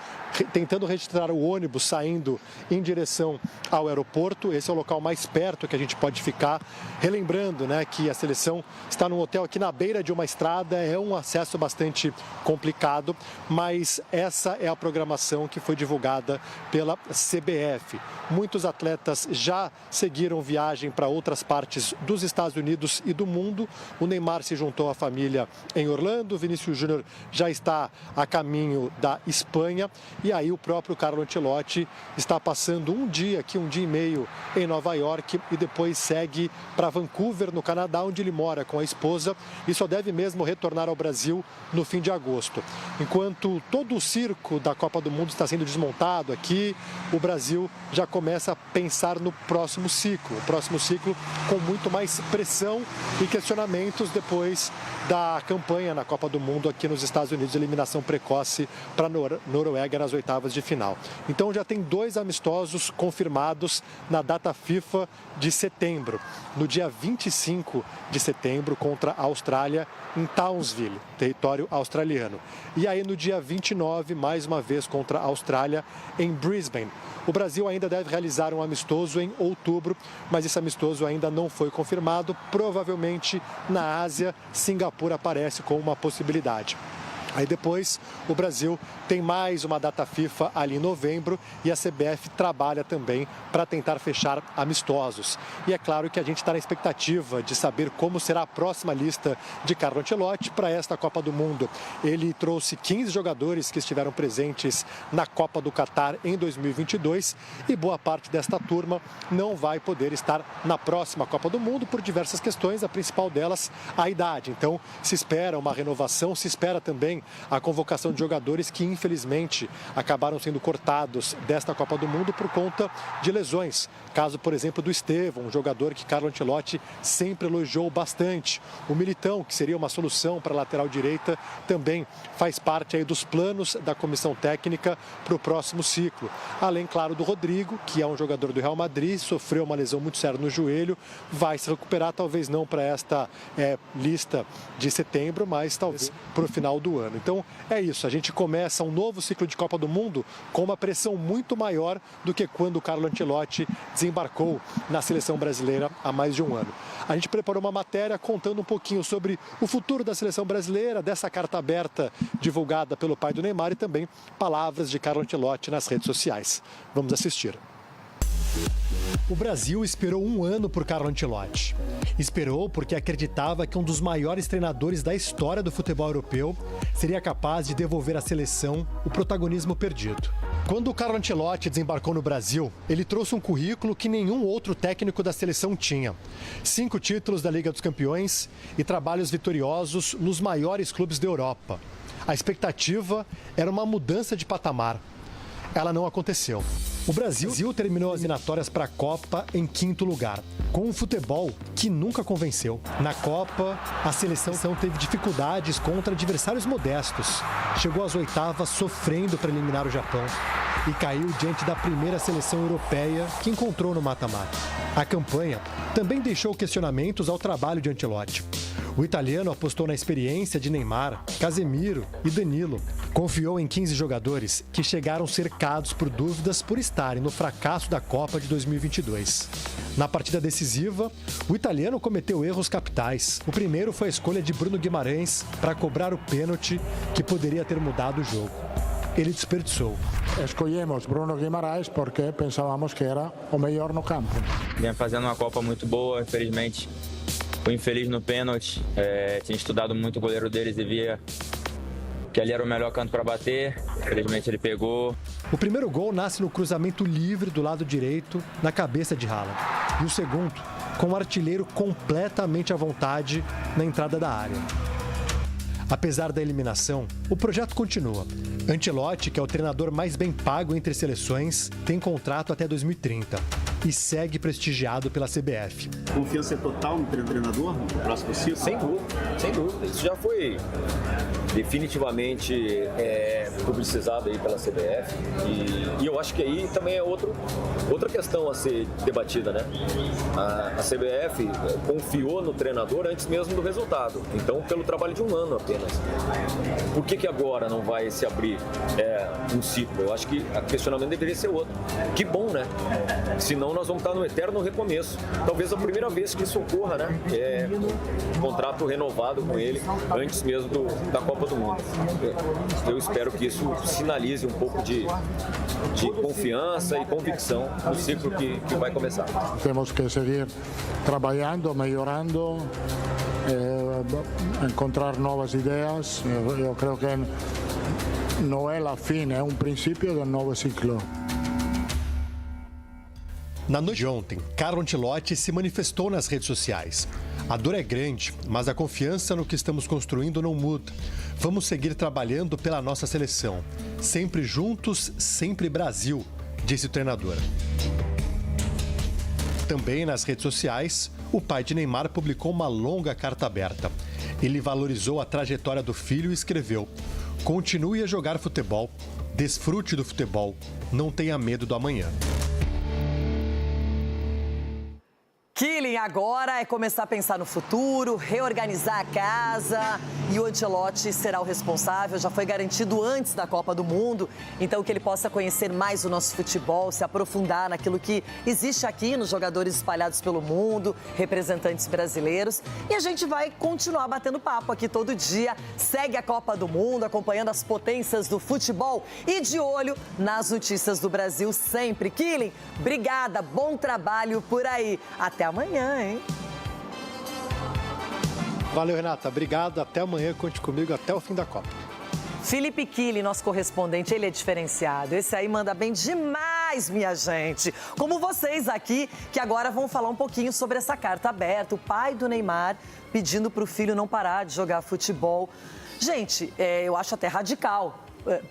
tentando registrar o ônibus saindo em direção ao aeroporto. Esse é o local mais perto que a gente pode ficar. Relembrando, né, que a seleção está num hotel aqui na beira de uma estrada, é um acesso bastante complicado, mas essa é a programação que foi divulgada pela CBF. Muitos atletas já seguiram viagem para outras partes dos Estados Unidos e do mundo. O Neymar se juntou à família em Orlando, o Vinícius Júnior já está a caminho da Espanha e aí o próprio Carlo Ancelotti está passando um dia aqui, um dia e meio em Nova York e depois segue para Vancouver, no Canadá, onde ele mora com a esposa e só deve mesmo retornar ao Brasil no fim de agosto. Enquanto todo o circo da Copa do Mundo está sendo desmontado aqui, o Brasil já começa a pensar no próximo ciclo. O próximo ciclo com muito mais pressão e questionamentos depois da campanha na Copa do Mundo aqui nos Estados Unidos, eliminação precoce para a Noruega nas oitavas de final. Então já tem 2 amistosos confirmados na data FIFA de setembro. No dia 25 de setembro contra a Austrália em Townsville, território australiano. E aí no dia 29, mais uma vez contra a Austrália em Brisbane. O Brasil ainda deve realizar um amistoso em outubro, mas esse amistoso ainda não foi confirmado. Provavelmente na Ásia, Singapura aparece como uma possibilidade. Aí depois o Brasil tem mais uma data FIFA ali em novembro e a CBF trabalha também para tentar fechar amistosos. E é claro que a gente está na expectativa de saber como será a próxima lista de Carlo Ancelotti para esta Copa do Mundo. Ele trouxe 15 jogadores que estiveram presentes na Copa do Catar em 2022 e boa parte desta turma não vai poder estar na próxima Copa do Mundo por diversas questões, a principal delas a idade. Então se espera uma renovação, se espera também a convocação de jogadores que infelizmente acabaram sendo cortados desta Copa do Mundo por conta de lesões. Caso, por exemplo, do Estevão, um jogador que Carlo Ancelotti sempre elogiou bastante. O Militão, que seria uma solução para a lateral direita, também faz parte aí dos planos da comissão técnica para o próximo ciclo. Além, claro, do Rodrigo, que é um jogador do Real Madrid, sofreu uma lesão muito séria no joelho, vai se recuperar, talvez não para esta lista de setembro, mas talvez para o final do ano. Então é isso, a gente começa um novo ciclo de Copa do Mundo com uma pressão muito maior do que quando o Carlo Ancelotti desembarcou na seleção brasileira há mais de um ano. A gente preparou uma matéria contando um pouquinho sobre o futuro da seleção brasileira, dessa carta aberta divulgada pelo pai do Neymar e também palavras de Carlo Ancelotti nas redes sociais. Vamos assistir. O Brasil esperou um ano por Carlo Ancelotti. Esperou porque acreditava que um dos maiores treinadores da história do futebol europeu seria capaz de devolver à seleção o protagonismo perdido. Quando o Carlo Ancelotti desembarcou no Brasil, ele trouxe um currículo que nenhum outro técnico da seleção tinha. 5 títulos da Liga dos Campeões e trabalhos vitoriosos nos maiores clubes da Europa. A expectativa era uma mudança de patamar. Ela não aconteceu. O Brasil terminou as eliminatórias para a Copa em 5º lugar, com um futebol que nunca convenceu. Na Copa, a seleção teve dificuldades contra adversários modestos. Chegou às oitavas sofrendo para eliminar o Japão e caiu diante da primeira seleção europeia que encontrou no mata-mata. A campanha também deixou questionamentos ao trabalho de Ancelotti. O italiano apostou na experiência de Neymar, Casemiro e Danilo. Confiou em 15 jogadores que chegaram cercados por dúvidas por estarem no fracasso da Copa de 2022. Na partida decisiva, o italiano cometeu erros capitais. O primeiro foi a escolha de Bruno Guimarães para cobrar o pênalti que poderia ter mudado o jogo. Ele desperdiçou. Escolhemos Bruno Guimarães porque pensávamos que era o melhor no campo. Vinha fazendo uma Copa muito boa, infelizmente fui infeliz no pênalti. Tinha estudado muito o goleiro deles e via que ali era o melhor canto para bater. Infelizmente ele pegou. O primeiro gol nasce no cruzamento livre do lado direito, na cabeça de Haaland. E o segundo, com o artilheiro completamente à vontade na entrada da área. Apesar da eliminação, o projeto continua. Ancelotti, que é o treinador mais bem pago entre seleções, tem contrato até 2030 e segue prestigiado pela CBF. Confiança é total no treinador, no próximo ciclo? Sem dúvida, sem dúvida. Isso já foi definitivamente publicizado aí pela CBF e eu acho que aí também é outra questão a ser debatida, né? A CBF confiou no treinador antes mesmo do resultado, então pelo trabalho de um ano apenas. Por que agora não vai se abrir um ciclo? Eu acho que o questionamento deveria ser outro. Que bom, né? Senão nós vamos estar no eterno recomeço. Talvez a primeira vez que isso ocorra, né? Contrato renovado com ele antes mesmo da Copa do Mundo. Eu espero que isso sinalize um pouco de confiança e convicção no ciclo que vai começar. Temos que seguir trabalhando, melhorando, encontrar novas ideias. Eu creio que não é a fim, é um princípio de um novo ciclo. Na noite de ontem, Carlo Ancelotti se manifestou nas redes sociais. A dor é grande, mas a confiança no que estamos construindo não muda. Vamos seguir trabalhando pela nossa seleção. Sempre juntos, sempre Brasil, disse o treinador. Também nas redes sociais, o pai de Neymar publicou uma longa carta aberta. Ele valorizou a trajetória do filho e escreveu: "Continue a jogar futebol, desfrute do futebol, não tenha medo do amanhã." Killing agora é começar a pensar no futuro, reorganizar a casa e o Ancelotti será o responsável, já foi garantido antes da Copa do Mundo, então que ele possa conhecer mais o nosso futebol, se aprofundar naquilo que existe aqui nos jogadores espalhados pelo mundo, representantes brasileiros, e a gente vai continuar batendo papo aqui todo dia, segue a Copa do Mundo, acompanhando as potências do futebol e de olho nas notícias do Brasil sempre. Killing, obrigada, bom trabalho por aí. Até amanhã, hein? Valeu, Renata. Obrigado. Até amanhã. Conte comigo até o fim da Copa. Felipe Killing, nosso correspondente, ele é diferenciado. Esse aí manda bem demais, minha gente. Como vocês aqui, que agora vão falar um pouquinho sobre essa carta aberta. O pai do Neymar pedindo para o filho não parar de jogar futebol. Gente, eu acho até radical.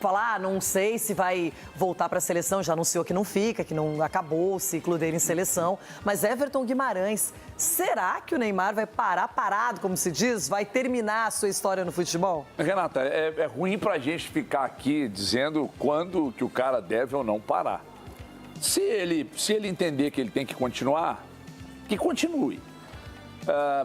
Falar, não sei se vai voltar para a seleção, já anunciou que não fica, que não acabou o ciclo dele em seleção. Mas Everton Guimarães, será que o Neymar vai parar parado, como se diz? Vai terminar a sua história no futebol? Renata, é ruim para a gente ficar aqui dizendo quando que o cara deve ou não parar. Se ele entender que ele tem que continuar, que continue.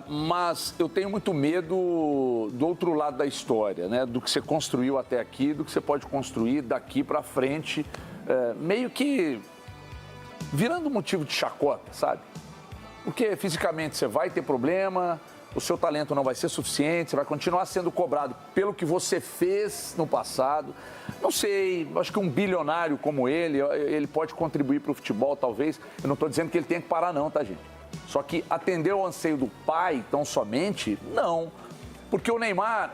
Mas eu tenho muito medo do outro lado da história, né? Do que você construiu até aqui, do que você pode construir daqui para frente, meio que virando motivo de chacota, sabe? Porque fisicamente você vai ter problema, o seu talento não vai ser suficiente, você vai continuar sendo cobrado pelo que você fez no passado. Não sei, acho que um bilionário como ele pode contribuir para o futebol, talvez. Eu não estou dizendo que ele tem que parar não, tá, gente? Só que atender ao anseio do pai, tão somente, não. Porque o Neymar,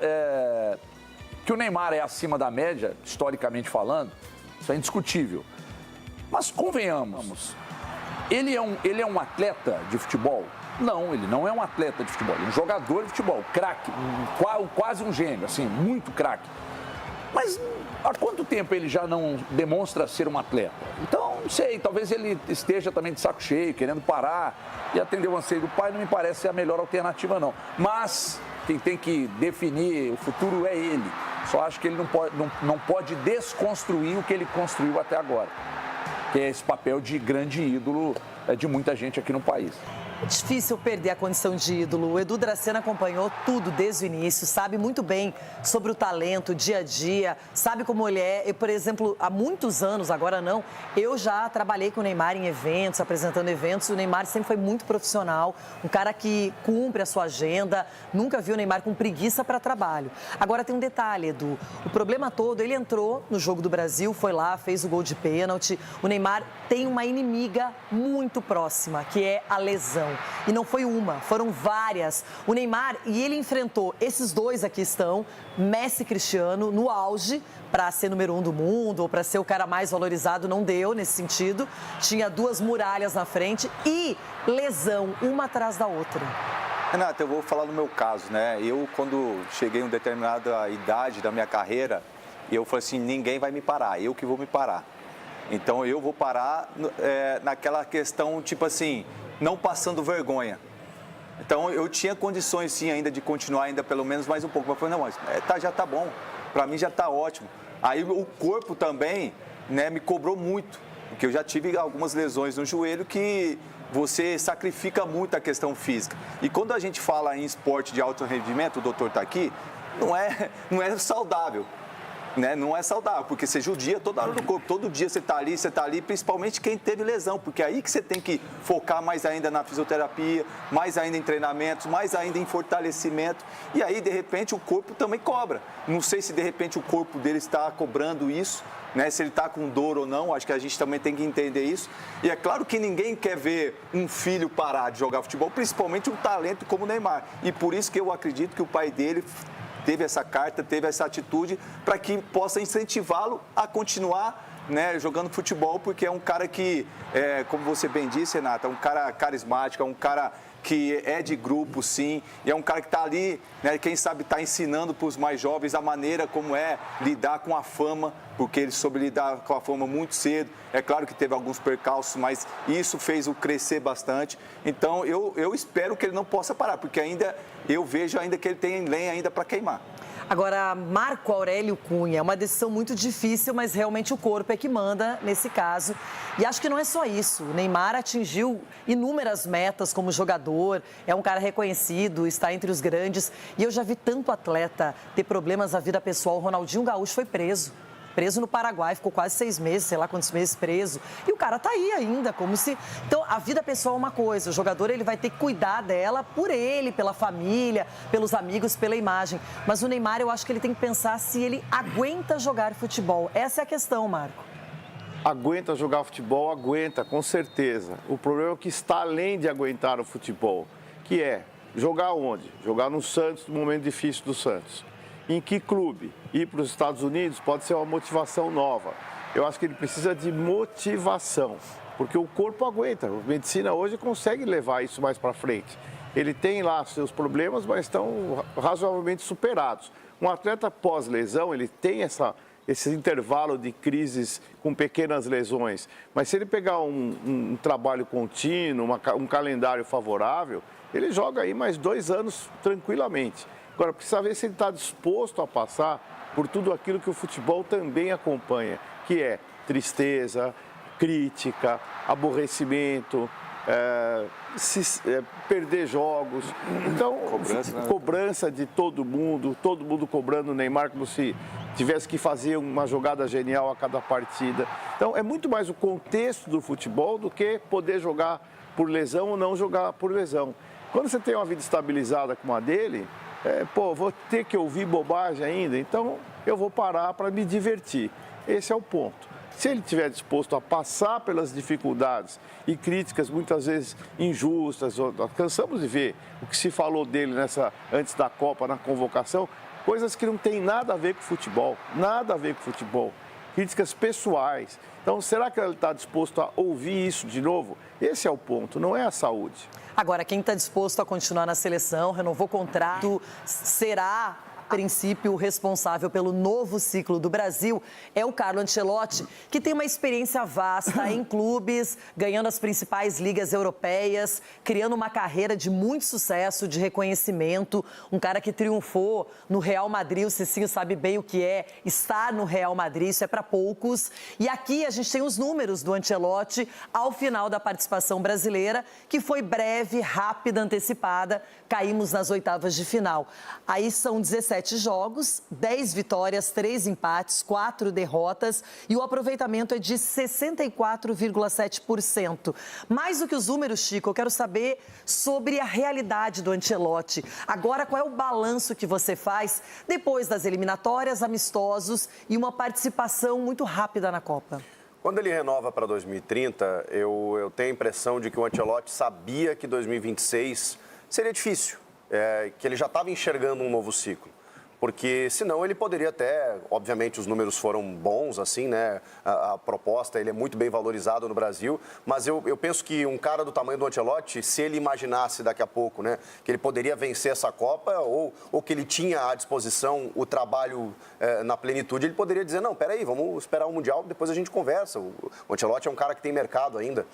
que o Neymar é acima da média, historicamente falando, isso é indiscutível. Mas convenhamos, ele é um atleta de futebol? Não, ele não é um atleta de futebol, ele é um jogador de futebol, craque, quase um gênio, assim, muito craque. Mas há quanto tempo ele já não demonstra ser um atleta? Então, não sei, talvez ele esteja também de saco cheio, querendo parar e atender o anseio do pai, não me parece ser a melhor alternativa, não. Mas quem tem que definir o futuro é ele. Só acho que ele não pode desconstruir o que ele construiu até agora, que é esse papel de grande ídolo de muita gente aqui no país. É difícil perder a condição de ídolo. O Edu Dracena acompanhou tudo desde o início, sabe muito bem sobre o talento, dia a dia, sabe como ele é. Eu, por exemplo, há muitos anos, agora não, eu já trabalhei com o Neymar em eventos, apresentando eventos. O Neymar sempre foi muito profissional, um cara que cumpre a sua agenda, nunca vi o Neymar com preguiça para trabalho. Agora tem um detalhe, Edu, o problema todo, ele entrou no jogo do Brasil, foi lá, fez o gol de pênalti. O Neymar tem uma inimiga muito próxima, que é a lesão. E não foi uma, foram várias. O Neymar, e ele enfrentou, esses dois aqui estão, Messi e Cristiano, no auge, para ser número 1 do mundo, ou para ser o cara mais valorizado, não deu nesse sentido. Tinha 2 muralhas na frente e lesão, uma atrás da outra. Renata, eu vou falar no meu caso, né? Eu, quando cheguei em uma determinada idade da minha carreira, eu falei assim, ninguém vai me parar, eu que vou me parar. Então, eu vou parar naquela questão, tipo assim, não passando vergonha. Então, eu tinha condições, sim, ainda de continuar ainda pelo menos mais um pouco. Mas eu falei, não, mas já tá bom, para mim já tá ótimo. Aí, o corpo também, né, me cobrou muito, porque eu já tive algumas lesões no joelho que você sacrifica muito a questão física. E quando a gente fala em esporte de alto rendimento, o doutor está aqui, não é saudável. Né? Não é saudável, porque você judia toda hora do corpo, todo dia você está ali, principalmente quem teve lesão, porque é aí que você tem que focar mais ainda na fisioterapia, mais ainda em treinamentos, mais ainda em fortalecimento, e aí de repente o corpo também cobra. Não sei se de repente o corpo dele está cobrando isso, né? Se ele está com dor ou não, acho que a gente também tem que entender isso. E é claro que ninguém quer ver um filho parar de jogar futebol, principalmente um talento como o Neymar, e por isso que eu acredito que o pai dele teve essa carta, teve essa atitude para que possa incentivá-lo a continuar, né, jogando futebol, porque é um cara que, como você bem disse, Renata, é um cara carismático, é um cara que é de grupo, sim, e é um cara que está ali, né, quem sabe está ensinando para os mais jovens a maneira como é lidar com a fama, porque ele soube lidar com a fama muito cedo. É claro que teve alguns percalços, mas isso fez o crescer bastante. Então, eu espero que ele não possa parar, porque ainda eu vejo ainda que ele tem lenha ainda para queimar. Agora, Marco Aurélio Cunha, é uma decisão muito difícil, mas realmente o corpo é que manda nesse caso. E acho que não é só isso. O Neymar atingiu inúmeras metas como jogador, é um cara reconhecido, está entre os grandes. E eu já vi tanto atleta ter problemas na vida pessoal. O Ronaldinho Gaúcho foi preso no Paraguai, ficou quase 6 meses, sei lá quantos meses preso. E o cara tá aí ainda, como se... Então, a vida pessoal é uma coisa, o jogador ele vai ter que cuidar dela por ele, pela família, pelos amigos, pela imagem. Mas o Neymar, eu acho que ele tem que pensar se ele aguenta jogar futebol. Essa é a questão, Marco. Aguenta jogar futebol? Aguenta, com certeza. O problema é o que está além de aguentar o futebol, que é jogar onde? Jogar no Santos, no momento difícil do Santos. Em que clube? Ir para os Estados Unidos pode ser uma motivação nova. Eu acho que ele precisa de motivação, porque o corpo aguenta. A medicina hoje consegue levar isso mais para frente. Ele tem lá seus problemas, mas estão razoavelmente superados. Um atleta pós-lesão, ele tem esse intervalo de crises com pequenas lesões. Mas se ele pegar um trabalho contínuo, um calendário favorável, ele joga aí mais 2 anos tranquilamente. Agora, precisa ver se ele está disposto a passar por tudo aquilo que o futebol também acompanha, que é tristeza, crítica, aborrecimento, perder jogos. Então, cobrança de todo mundo cobrando o Neymar como se tivesse que fazer uma jogada genial a cada partida. Então, é muito mais o contexto do futebol do que poder jogar por lesão ou não jogar por lesão. Quando você tem uma vida estabilizada como a dele... vou ter que ouvir bobagem ainda, então eu vou parar para me divertir. Esse é o ponto. Se ele estiver disposto a passar pelas dificuldades e críticas muitas vezes injustas, cansamos de ver o que se falou dele antes da Copa, na convocação, coisas que não tem nada a ver com futebol, nada a ver com futebol. Críticas pessoais. Então, será que ele está disposto a ouvir isso de novo? Esse é o ponto, não é a saúde. Agora, quem está disposto a continuar na seleção, renovou o contrato, será princípio, o responsável pelo novo ciclo do Brasil é o Carlo Ancelotti, que tem uma experiência vasta em clubes, ganhando as principais ligas europeias, criando uma carreira de muito sucesso, de reconhecimento. Um cara que triunfou no Real Madrid, o Cicinho sabe bem o que é estar no Real Madrid, isso é para poucos. E aqui a gente tem os números do Ancelotti ao final da participação brasileira, que foi breve, rápida, antecipada. Caímos nas oitavas de final. Aí são 17 jogos, 10 vitórias, 3 empates, 4 derrotas e o aproveitamento é de 64,7%. Mais do que os números, Chico, eu quero saber sobre a realidade do Ancelotti. Agora, qual é o balanço que você faz depois das eliminatórias, amistosos e uma participação muito rápida na Copa? Quando ele renova para 2030, eu tenho a impressão de que o Ancelotti sabia que 2026 seria difícil, que ele já estava enxergando um novo ciclo. Porque senão ele poderia até, obviamente os números foram bons, assim, né? A proposta, ele é muito bem valorizado no Brasil, mas eu penso que um cara do tamanho do Ancelotti, se ele imaginasse daqui a pouco, né, que ele poderia vencer essa Copa ou que ele tinha à disposição o trabalho na plenitude, ele poderia dizer, não, peraí, vamos esperar o Mundial, depois a gente conversa. O Ancelotti é um cara que tem mercado ainda.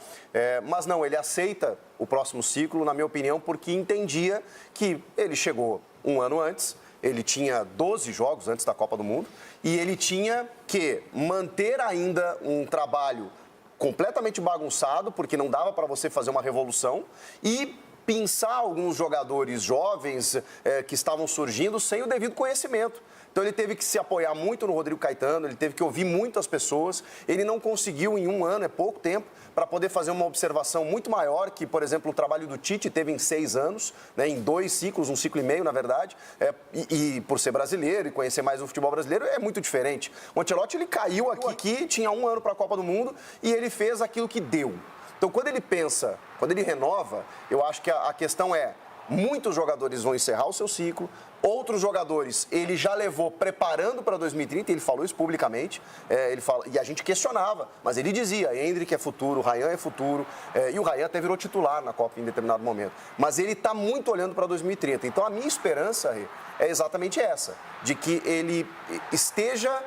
Mas não, ele aceita o próximo ciclo, na minha opinião, porque entendia que ele chegou um ano antes, ele tinha 12 jogos antes da Copa do Mundo e ele tinha que manter ainda um trabalho completamente bagunçado, porque não dava para você fazer uma revolução, e pensar alguns jogadores jovens que estavam surgindo sem o devido conhecimento. Então ele teve que se apoiar muito no Rodrigo Caetano, ele teve que ouvir muitas pessoas, ele não conseguiu em um ano, é pouco tempo, para poder fazer uma observação muito maior que, por exemplo, o trabalho do Tite teve em 6 anos, né, em 2 ciclos, 1 ciclo e meio, na verdade, e por ser brasileiro e conhecer mais o futebol brasileiro, é muito diferente. O Ancelotti, ele caiu aqui, tinha 1 ano para a Copa do Mundo e ele fez aquilo que deu. Então, quando ele pensa, quando ele renova, eu acho que a questão é, muitos jogadores vão encerrar o seu ciclo, outros jogadores ele já levou preparando para 2030, ele falou isso publicamente, e a gente questionava, mas ele dizia, Endrick é futuro, Ryan é futuro, e o Ryan até virou titular na Copa em determinado momento. Mas ele está muito olhando para 2030. Então a minha esperança é exatamente essa, de que ele esteja...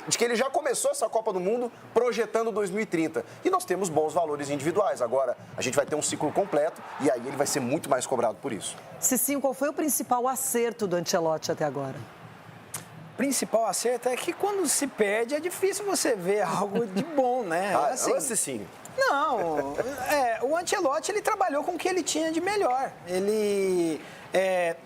de que ele já começou essa Copa do Mundo projetando 2030. E nós temos bons valores individuais. Agora, a gente vai ter um ciclo completo e aí ele vai ser muito mais cobrado por isso. Cicinho, qual foi o principal acerto do Ancelotti até agora? O principal acerto é que quando se perde é difícil você ver algo de bom, né? Cicinho. Não, o Ancelotti ele trabalhou com o que ele tinha de melhor. Ele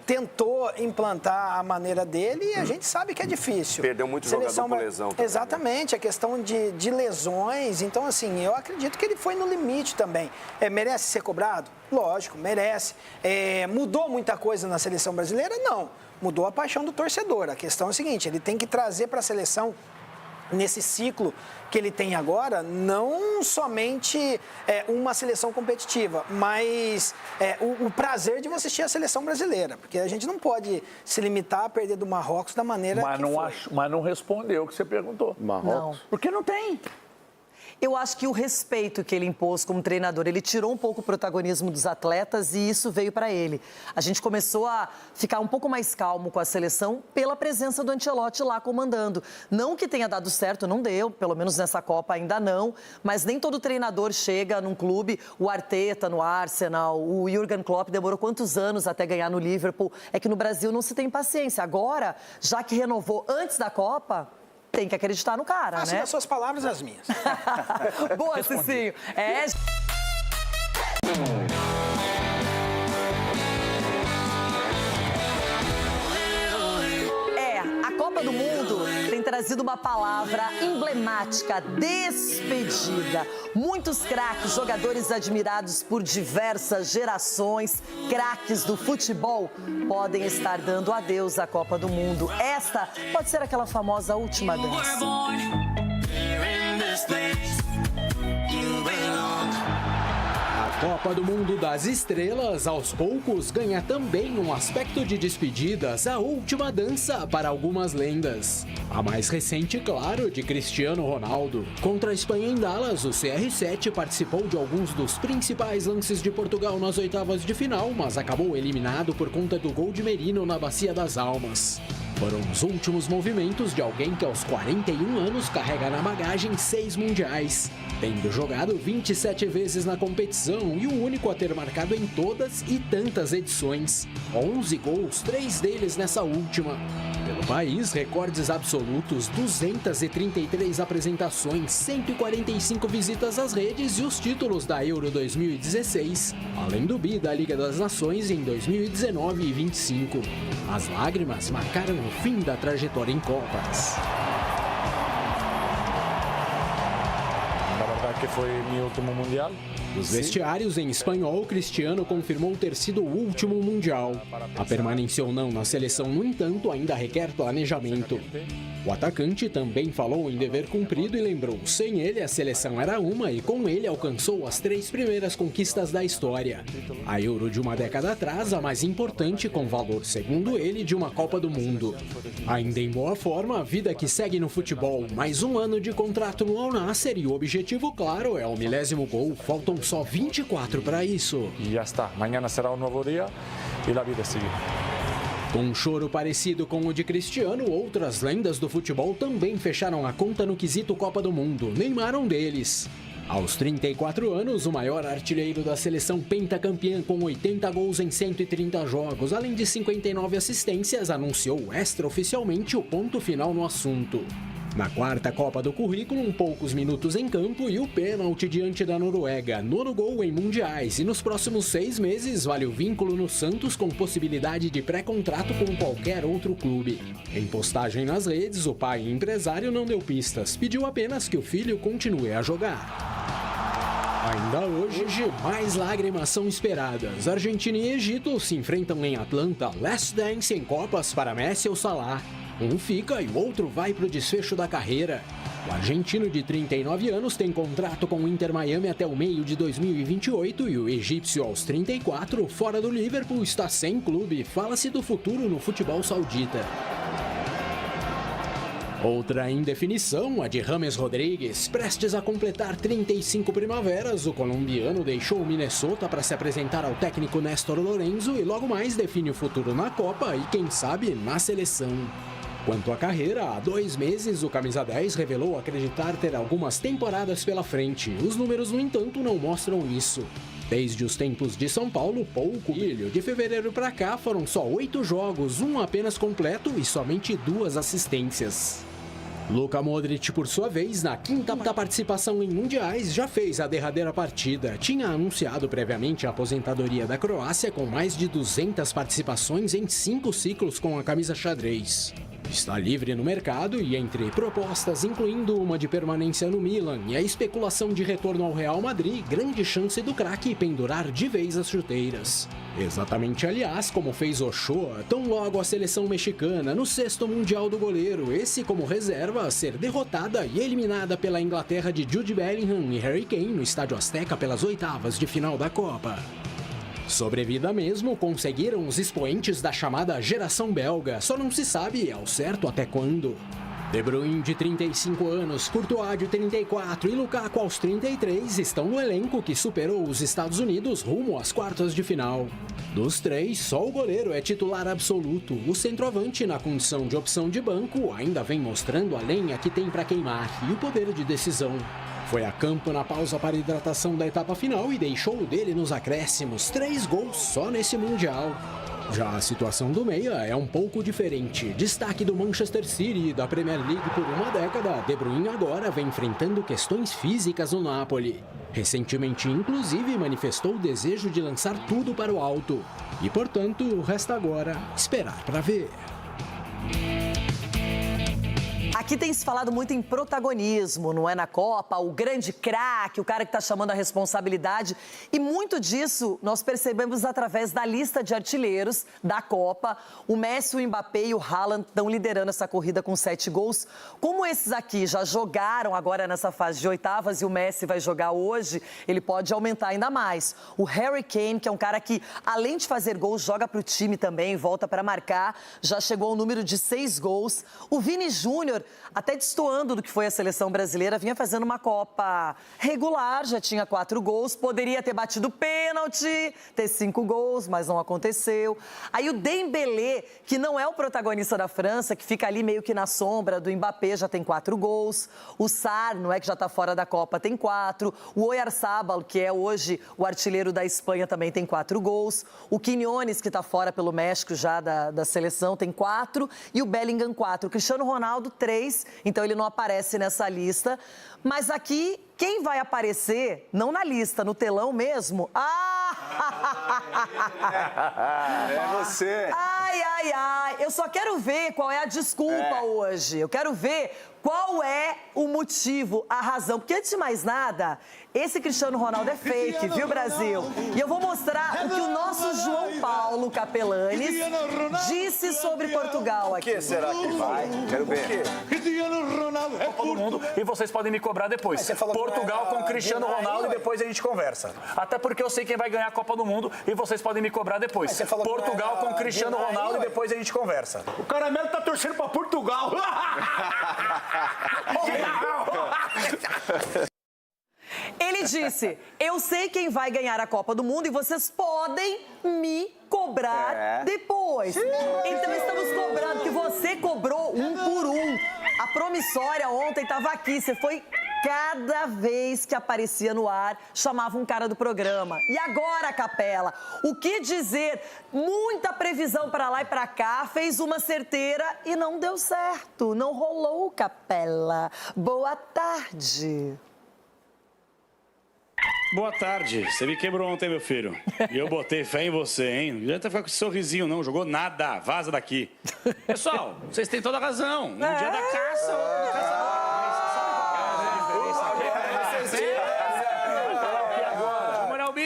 tentou implantar a maneira dele e a gente sabe que é difícil. Perdeu muito jogador por lesão também, exatamente, né? A questão de lesões. Então, assim, eu acredito que ele foi no limite também. Merece ser cobrado? Lógico, merece. Mudou muita coisa na seleção brasileira? Não. Mudou a paixão do torcedor. A questão é a seguinte, ele tem que trazer para a seleção, nesse ciclo que ele tem agora, não somente uma seleção competitiva, mas o prazer de você assistir a seleção brasileira, porque a gente não pode se limitar a perder do Marrocos da maneira que foi. Mas não respondeu o que você perguntou. Marrocos? Não. Porque não tem. Eu acho que o respeito que ele impôs como treinador, ele tirou um pouco o protagonismo dos atletas e isso veio para ele. A gente começou a ficar um pouco mais calmo com a seleção pela presença do Ancelotti lá comandando. Não que tenha dado certo, não deu, pelo menos nessa Copa ainda não, mas nem todo treinador chega num clube, o Arteta no Arsenal, o Jürgen Klopp demorou quantos anos até ganhar no Liverpool. É que no Brasil não se tem paciência. Agora, já que renovou antes da Copa, tem que acreditar no cara, né? né? As suas palavras, as minhas. Boa, Cicinho. A Copa do Mundo tem trazido uma palavra emblemática, despedida. Muitos craques, jogadores admirados por diversas gerações, craques do futebol, podem estar dando adeus à Copa do Mundo. Esta pode ser aquela famosa última dança. Copa do Mundo das Estrelas, aos poucos, ganha também um aspecto de despedidas, a última dança para algumas lendas. A mais recente, claro, de Cristiano Ronaldo. Contra a Espanha em Dallas, o CR7 participou de alguns dos principais lances de Portugal nas oitavas de final, mas acabou eliminado por conta do gol de Merino na Bacia das Almas. Foram os últimos movimentos de alguém que aos 41 anos carrega na bagagem 6 mundiais, tendo jogado 27 vezes na competição e o único a ter marcado em todas e tantas edições. 11 gols, 3 deles nessa última. Pelo país, recordes absolutos, 233 apresentações, 145 visitas às redes e os títulos da Euro 2016, além do bi da Liga das Nações em 2019 e 25. As lágrimas marcaram o fim da trajetória em Copas. La verdad que foi meu último mundial. Nos vestiários em espanhol, Cristiano confirmou ter sido o último mundial. A permanência ou não na seleção, no entanto, ainda requer planejamento. O atacante também falou em dever cumprido e lembrou: sem ele a seleção era uma e com ele alcançou as 3 primeiras conquistas da história. A Euro de uma década atrás, a mais importante com valor, segundo ele, de uma Copa do Mundo. Ainda em boa forma, a vida que segue no futebol, mais um ano de contrato no Al Nassr e o objetivo, claro, é o 10º gol. Faltam só 24 para isso. E já está, amanhã será um novo dia e a vida segue. Com um choro parecido com o de Cristiano, outras lendas do futebol também fecharam a conta no quesito Copa do Mundo. Neymar um deles. Aos 34 anos, o maior artilheiro da seleção pentacampeã com 80 gols em 130 jogos, além de 59 assistências, anunciou extraoficialmente o ponto final no assunto. Na 4ª Copa do Currículo, poucos minutos em campo e o pênalti diante da Noruega, 9º gol em mundiais e nos próximos 6 meses vale o vínculo no Santos com possibilidade de pré-contrato com qualquer outro clube. Em postagem nas redes, o pai e empresário não deu pistas, pediu apenas que o filho continue a jogar. Ainda hoje, mais lágrimas são esperadas. Argentina e Egito se enfrentam em Atlanta, Last Dance em Copas para Messi ou Salah. Um fica e o outro vai para o desfecho da carreira. O argentino de 39 anos tem contrato com o Inter Miami até o meio de 2028 e o egípcio aos 34, fora do Liverpool, está sem clube. Fala-se do futuro no futebol saudita. Outra indefinição, a de James Rodrigues. Prestes a completar 35 primaveras, o colombiano deixou o Minnesota para se apresentar ao técnico Néstor Lorenzo e logo mais define o futuro na Copa e, quem sabe, na seleção. Quanto à carreira, há 2 meses o camisa 10 revelou acreditar ter algumas temporadas pela frente. Os números, no entanto, não mostram isso. Desde os tempos de São Paulo, pouco brilho. De fevereiro para cá foram só 8 jogos, um apenas completo e somente 2 assistências. Luka Modric, por sua vez, na 5ª participação em mundiais, já fez a derradeira partida. Tinha anunciado previamente a aposentadoria da Croácia com mais de 200 participações em 5 ciclos com a camisa xadrez. Está livre no mercado e entre propostas, incluindo uma de permanência no Milan e a especulação de retorno ao Real Madrid, grande chance do craque pendurar de vez as chuteiras. Exatamente, aliás, como fez Ochoa, tão logo a seleção mexicana no 6º Mundial do goleiro, esse como reserva a ser derrotada e eliminada pela Inglaterra de Jude Bellingham e Harry Kane no Estádio Azteca pelas oitavas de final da Copa. Sobrevida mesmo conseguiram os expoentes da chamada geração belga, só não se sabe ao certo até quando. De Bruyne, de 35 anos, Courtois, de 34 e Lukaku, aos 33, estão no elenco que superou os Estados Unidos rumo às quartas de final. Dos 3, só o goleiro é titular absoluto. O centroavante, na condição de opção de banco, ainda vem mostrando a lenha que tem para queimar e o poder de decisão. Foi a campo na pausa para hidratação da etapa final e deixou o dele nos acréscimos. 3 gols só nesse Mundial. Já a situação do meia é um pouco diferente. Destaque do Manchester City e da Premier League por uma década, De Bruyne agora vem enfrentando questões físicas no Napoli. Recentemente, inclusive, manifestou o desejo de lançar tudo para o alto. E, portanto, resta agora esperar para ver. Aqui tem se falado muito em protagonismo, não é, na Copa? O grande craque, o cara que está chamando a responsabilidade. E muito disso nós percebemos através da lista de artilheiros da Copa. O Messi, o Mbappé e o Haaland estão liderando essa corrida com 7 gols. Como esses aqui já jogaram agora nessa fase de oitavas e o Messi vai jogar hoje, ele pode aumentar ainda mais. O Harry Kane, que é um cara que, além de fazer gols, joga para o time também, volta para marcar, já chegou ao número de 6 gols. O Vini Júnior, até destoando do que foi a seleção brasileira, vinha fazendo uma Copa regular, já tinha 4 gols, poderia ter batido pênalti, ter 5 gols, mas não aconteceu. Aí o Dembélé, que não é o protagonista da França, que fica ali meio que na sombra do Mbappé, já tem 4 gols. O Sarr, não é, que já está fora da Copa, tem 4. O Oyarzabal, que é hoje o artilheiro da Espanha, também tem 4 gols. O Quiñones, que está fora pelo México já da seleção, tem 4. E o Bellingham, 4. O Cristiano Ronaldo, 3. Então ele não aparece nessa lista. Mas aqui, quem vai aparecer, não na lista, no telão mesmo... É você. Ai, ai, ai. Eu só quero ver qual é a desculpa hoje. Eu quero ver qual é o motivo, a razão. Porque, antes de mais nada, esse Cristiano Ronaldo é fake, viu, Brasil? E eu vou mostrar o que o nosso João Paulo Capelanes disse sobre Portugal aqui. O que será que vai? Quero ver. Cristiano Ronaldo é Copa do Mundo e vocês podem me cobrar depois. Portugal com Cristiano Ronaldo e depois a gente conversa. Até porque eu sei quem vai ganhar a Copa do Mundo e vocês podem me cobrar depois. Portugal com Cristiano Ronaldo e depois a gente conversa. O Caramelo tá torcendo pra Portugal. Ele disse, eu sei quem vai ganhar a Copa do Mundo e vocês podem me cobrar depois. Então estamos cobrando, que você cobrou um por um. A promissória ontem estava aqui, você foi... Cada vez que aparecia no ar, chamava um cara do programa. E agora, Capela, o que dizer? Muita previsão para lá e para cá, fez uma certeira e não deu certo. Não rolou, Capela. Boa tarde. Boa tarde. Você me quebrou ontem, meu filho. E eu botei fé em você, hein? Não adianta ficar com esse sorrisinho, não. Jogou nada. Vaza daqui. Pessoal, vocês têm toda a razão. No dia da caça, outro caçador.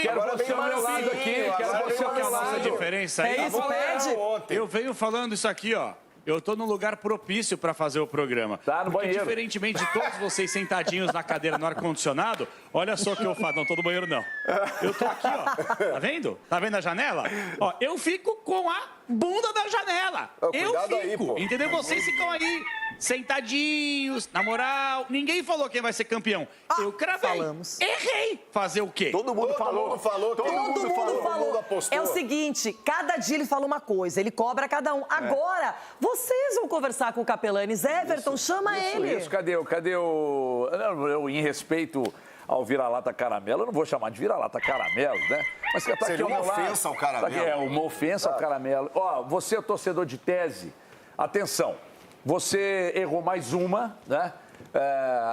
Quero você ao meu lado aqui, quero você ao meu lado. Essa diferença aí. É isso, pede. Eu venho falando isso aqui, ó. Eu tô num lugar propício para fazer o programa. Tá no banheiro. Diferentemente de todos vocês sentadinhos na cadeira no ar-condicionado, olha só o que eu faço. Não tô no banheiro, não. Eu tô aqui, ó. Tá vendo? Tá vendo a janela? Ó, eu fico com a bunda da janela. Eu fico. Aí, entendeu? Vocês ficam aí, sentadinhos, na moral. Ninguém falou quem vai ser campeão. Eu cravei. Falamos. Errei. Fazer o quê? Todo mundo falou. Todo mundo falou. Todo mundo apostou. É o seguinte, cada dia ele fala uma coisa, ele cobra cada um. Agora, vocês vão conversar com o Capelanes. Everton, chama ele. Isso, cadê o... Eu, em respeito ao vira-lata caramelo, eu não vou chamar de vira-lata caramelo, né? Mas tá aqui seria uma ofensa ao caramelo. Tá aqui, uma ofensa ao caramelo. Ó, você é torcedor de tese, atenção, você errou mais uma, né?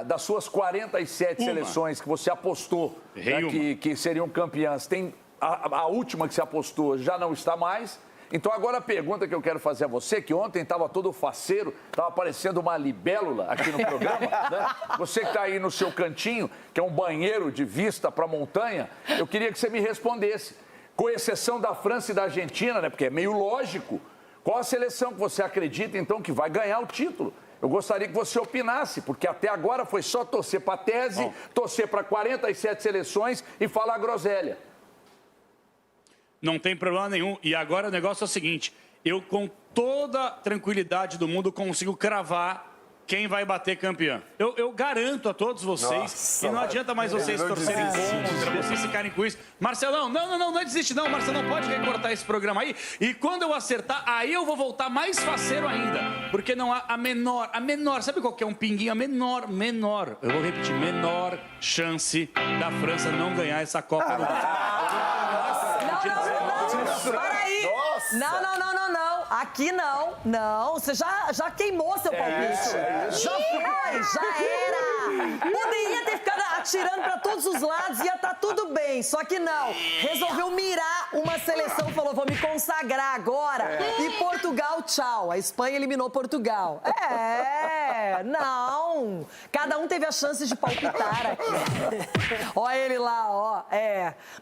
Das suas 47 seleções que você apostou, né, que seriam campeãs, tem a última que você apostou já não está mais. Então agora a pergunta que eu quero fazer a você, que ontem estava todo faceiro, estava parecendo uma libélula aqui no programa, né? Você que está aí no seu cantinho, que é um banheiro de vista para a montanha, eu queria que você me respondesse, com exceção da França e da Argentina, né? Porque é meio lógico, qual a seleção que você acredita então que vai ganhar o título? Eu gostaria que você opinasse, porque até agora foi só torcer para a tese, torcer para 47 seleções e falar groselha. Não tem problema nenhum. E agora o negócio é o seguinte, eu com toda a tranquilidade do mundo consigo cravar quem vai bater campeão. Eu garanto a todos vocês, e não adianta mais vocês torcerem contra, vocês ficarem com isso. Marcelão, não desiste não, Marcelão, pode recortar esse programa aí, e quando eu acertar, aí eu vou voltar mais faceiro ainda, porque não há a menor, sabe qual que é um pinguinho? A menor, eu vou repetir, menor chance da França não ganhar essa Copa do Mundo. Para aí! Não. Aqui não. Você já queimou seu palpite. Já foi, já era. Poderia ter ficado atirando pra todos os lados e ia estar tudo bem. Só que não. Resolveu mirar uma seleção, falou, vou me consagrar agora. E Portugal, tchau. A Espanha eliminou Portugal. Não. Cada um teve a chance de palpitar aqui. Ó ele lá, ó.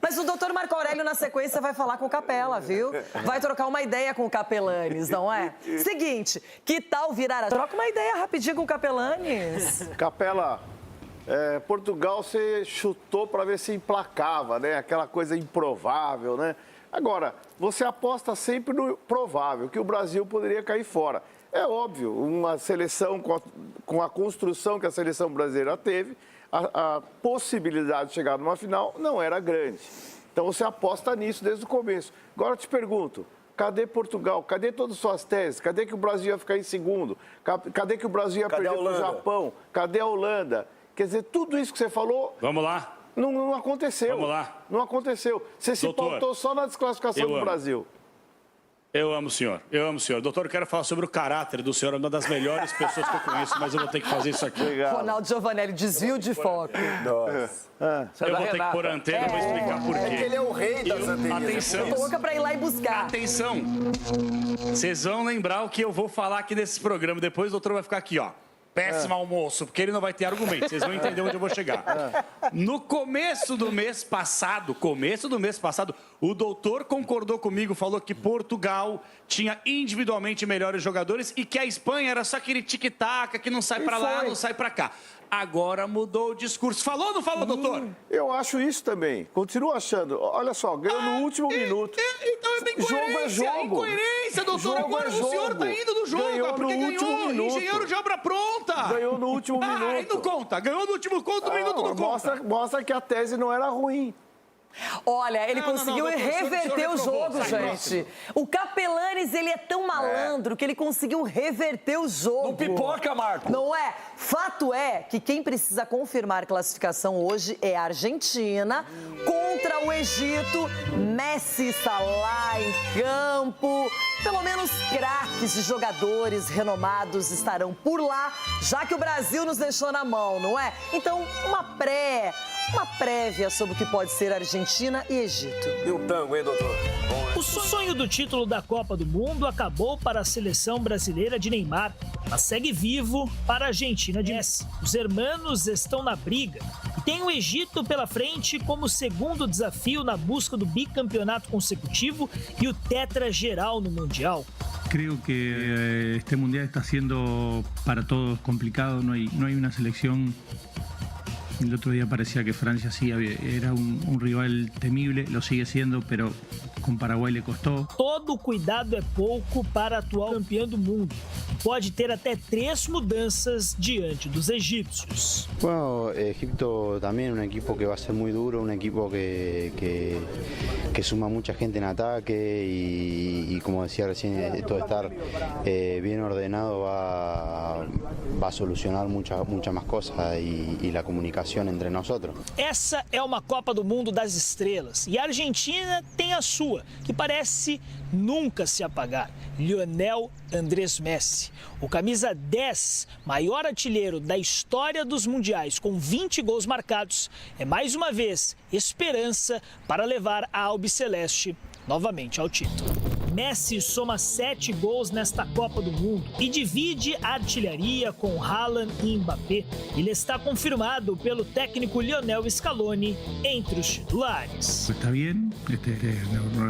Mas o doutor Marco Aurélio, na sequência, vai falar com o Capela, viu? Vai trocar uma ideia com o Capelanes, não é? Seguinte, que tal virar a... Troca uma ideia rapidinho com o Capelanes. Capela, Portugal você chutou para ver se emplacava, né? Aquela coisa improvável, né? Agora, você aposta sempre no provável, que o Brasil poderia cair fora. É óbvio, uma seleção com a construção que a seleção brasileira teve, a possibilidade de chegar numa final não era grande. Então você aposta nisso desde o começo. Agora eu te pergunto, cadê Portugal? Cadê todas as suas teses? Cadê que o Brasil ia ficar em segundo? Cadê que o Brasil ia perder para o Japão? Cadê a Holanda? Quer dizer, tudo isso que você falou... Vamos lá. Não aconteceu. Vamos lá. Não aconteceu. Você se pautou só na desclassificação do Brasil. Eu amo o senhor, Doutor, eu quero falar sobre o caráter do senhor, uma das melhores pessoas que eu conheço, mas eu vou ter que fazer isso aqui. Obrigado. Ronaldo Giovanelli, desvio de foco. Nossa. Eu vou ter que pôr a antena e vou explicar por quê. É que ele é o rei das antenas. Atenção. Eu tô louca pra ir lá e buscar. Atenção. Vocês vão lembrar o que eu vou falar aqui nesse programa. Depois o doutor vai ficar aqui, ó. Péssimo almoço, porque ele não vai ter argumento. Vocês vão entender onde eu vou chegar. No começo do mês passado, o doutor concordou comigo, falou que Portugal tinha individualmente melhores jogadores e que a Espanha era só aquele tic-tac que não sai pra lá, não sai pra cá. Agora mudou o discurso. Falou ou não falou, doutor? Eu acho isso também. Continuo achando. Olha só, ganhou no último minuto. Então é incoerência. Jogo é jogo. Incoerência, doutor. Jogo Agora é o senhor jogo. tá indo do jogo. Ganhou Porque no último ganhou minuto. engenheiro de obra pronta. Ganhou no último minuto. Aí não conta. Ganhou no último minuto, não conta. Mostra que a tese não era ruim. Olha, ele conseguiu doutor, reverter o jogo, gente. O Capelanes, ele é tão malandro que ele conseguiu reverter o jogo. Não pipoca, Marco. Não é? Fato é que quem precisa confirmar classificação hoje é a Argentina contra o Egito. Messi está lá em campo. Pelo menos craques de jogadores renomados estarão por lá, já que o Brasil nos deixou na mão, não é? Então, uma prévia sobre o que pode ser Argentina e Egito. E o tango, hein, doutor? O sonho do título da Copa do Mundo acabou para a seleção brasileira de Neymar, mas segue vivo para a Argentina de Messi. Os hermanos estão na briga e tem o Egito pela frente como segundo desafio na busca do bicampeonato consecutivo e o tetra geral no Mundial. Creo que este mundial está siendo para todos complicado, no hay una selección. El otro día parecía que Francia sí era un rival temible, lo sigue siendo, pero com Paraguai le custou. Todo cuidado é pouco para a atual campeã do mundo. Pode ter até 3 mudanças diante dos egípcios. Bueno, Egipto también un equipo que va a ser muy duro, un equipo que suma mucha gente en ataque y como decía recién, esto de estar bien ordenado va a solucionar muchas más cosas y la comunicación entre nosotros. Essa é uma Copa do Mundo das estrelas e a Argentina tem a sua, que parece nunca se apagar. Lionel Andrés Messi, o camisa 10, maior artilheiro da história dos mundiais com 20 gols marcados, é mais uma vez esperança para levar a albiceleste novamente ao título. Messi soma 7 gols nesta Copa do Mundo e divide a artilharia com Haaland e Mbappé. Ele está confirmado pelo técnico Lionel Scaloni entre os titulares. Está bien,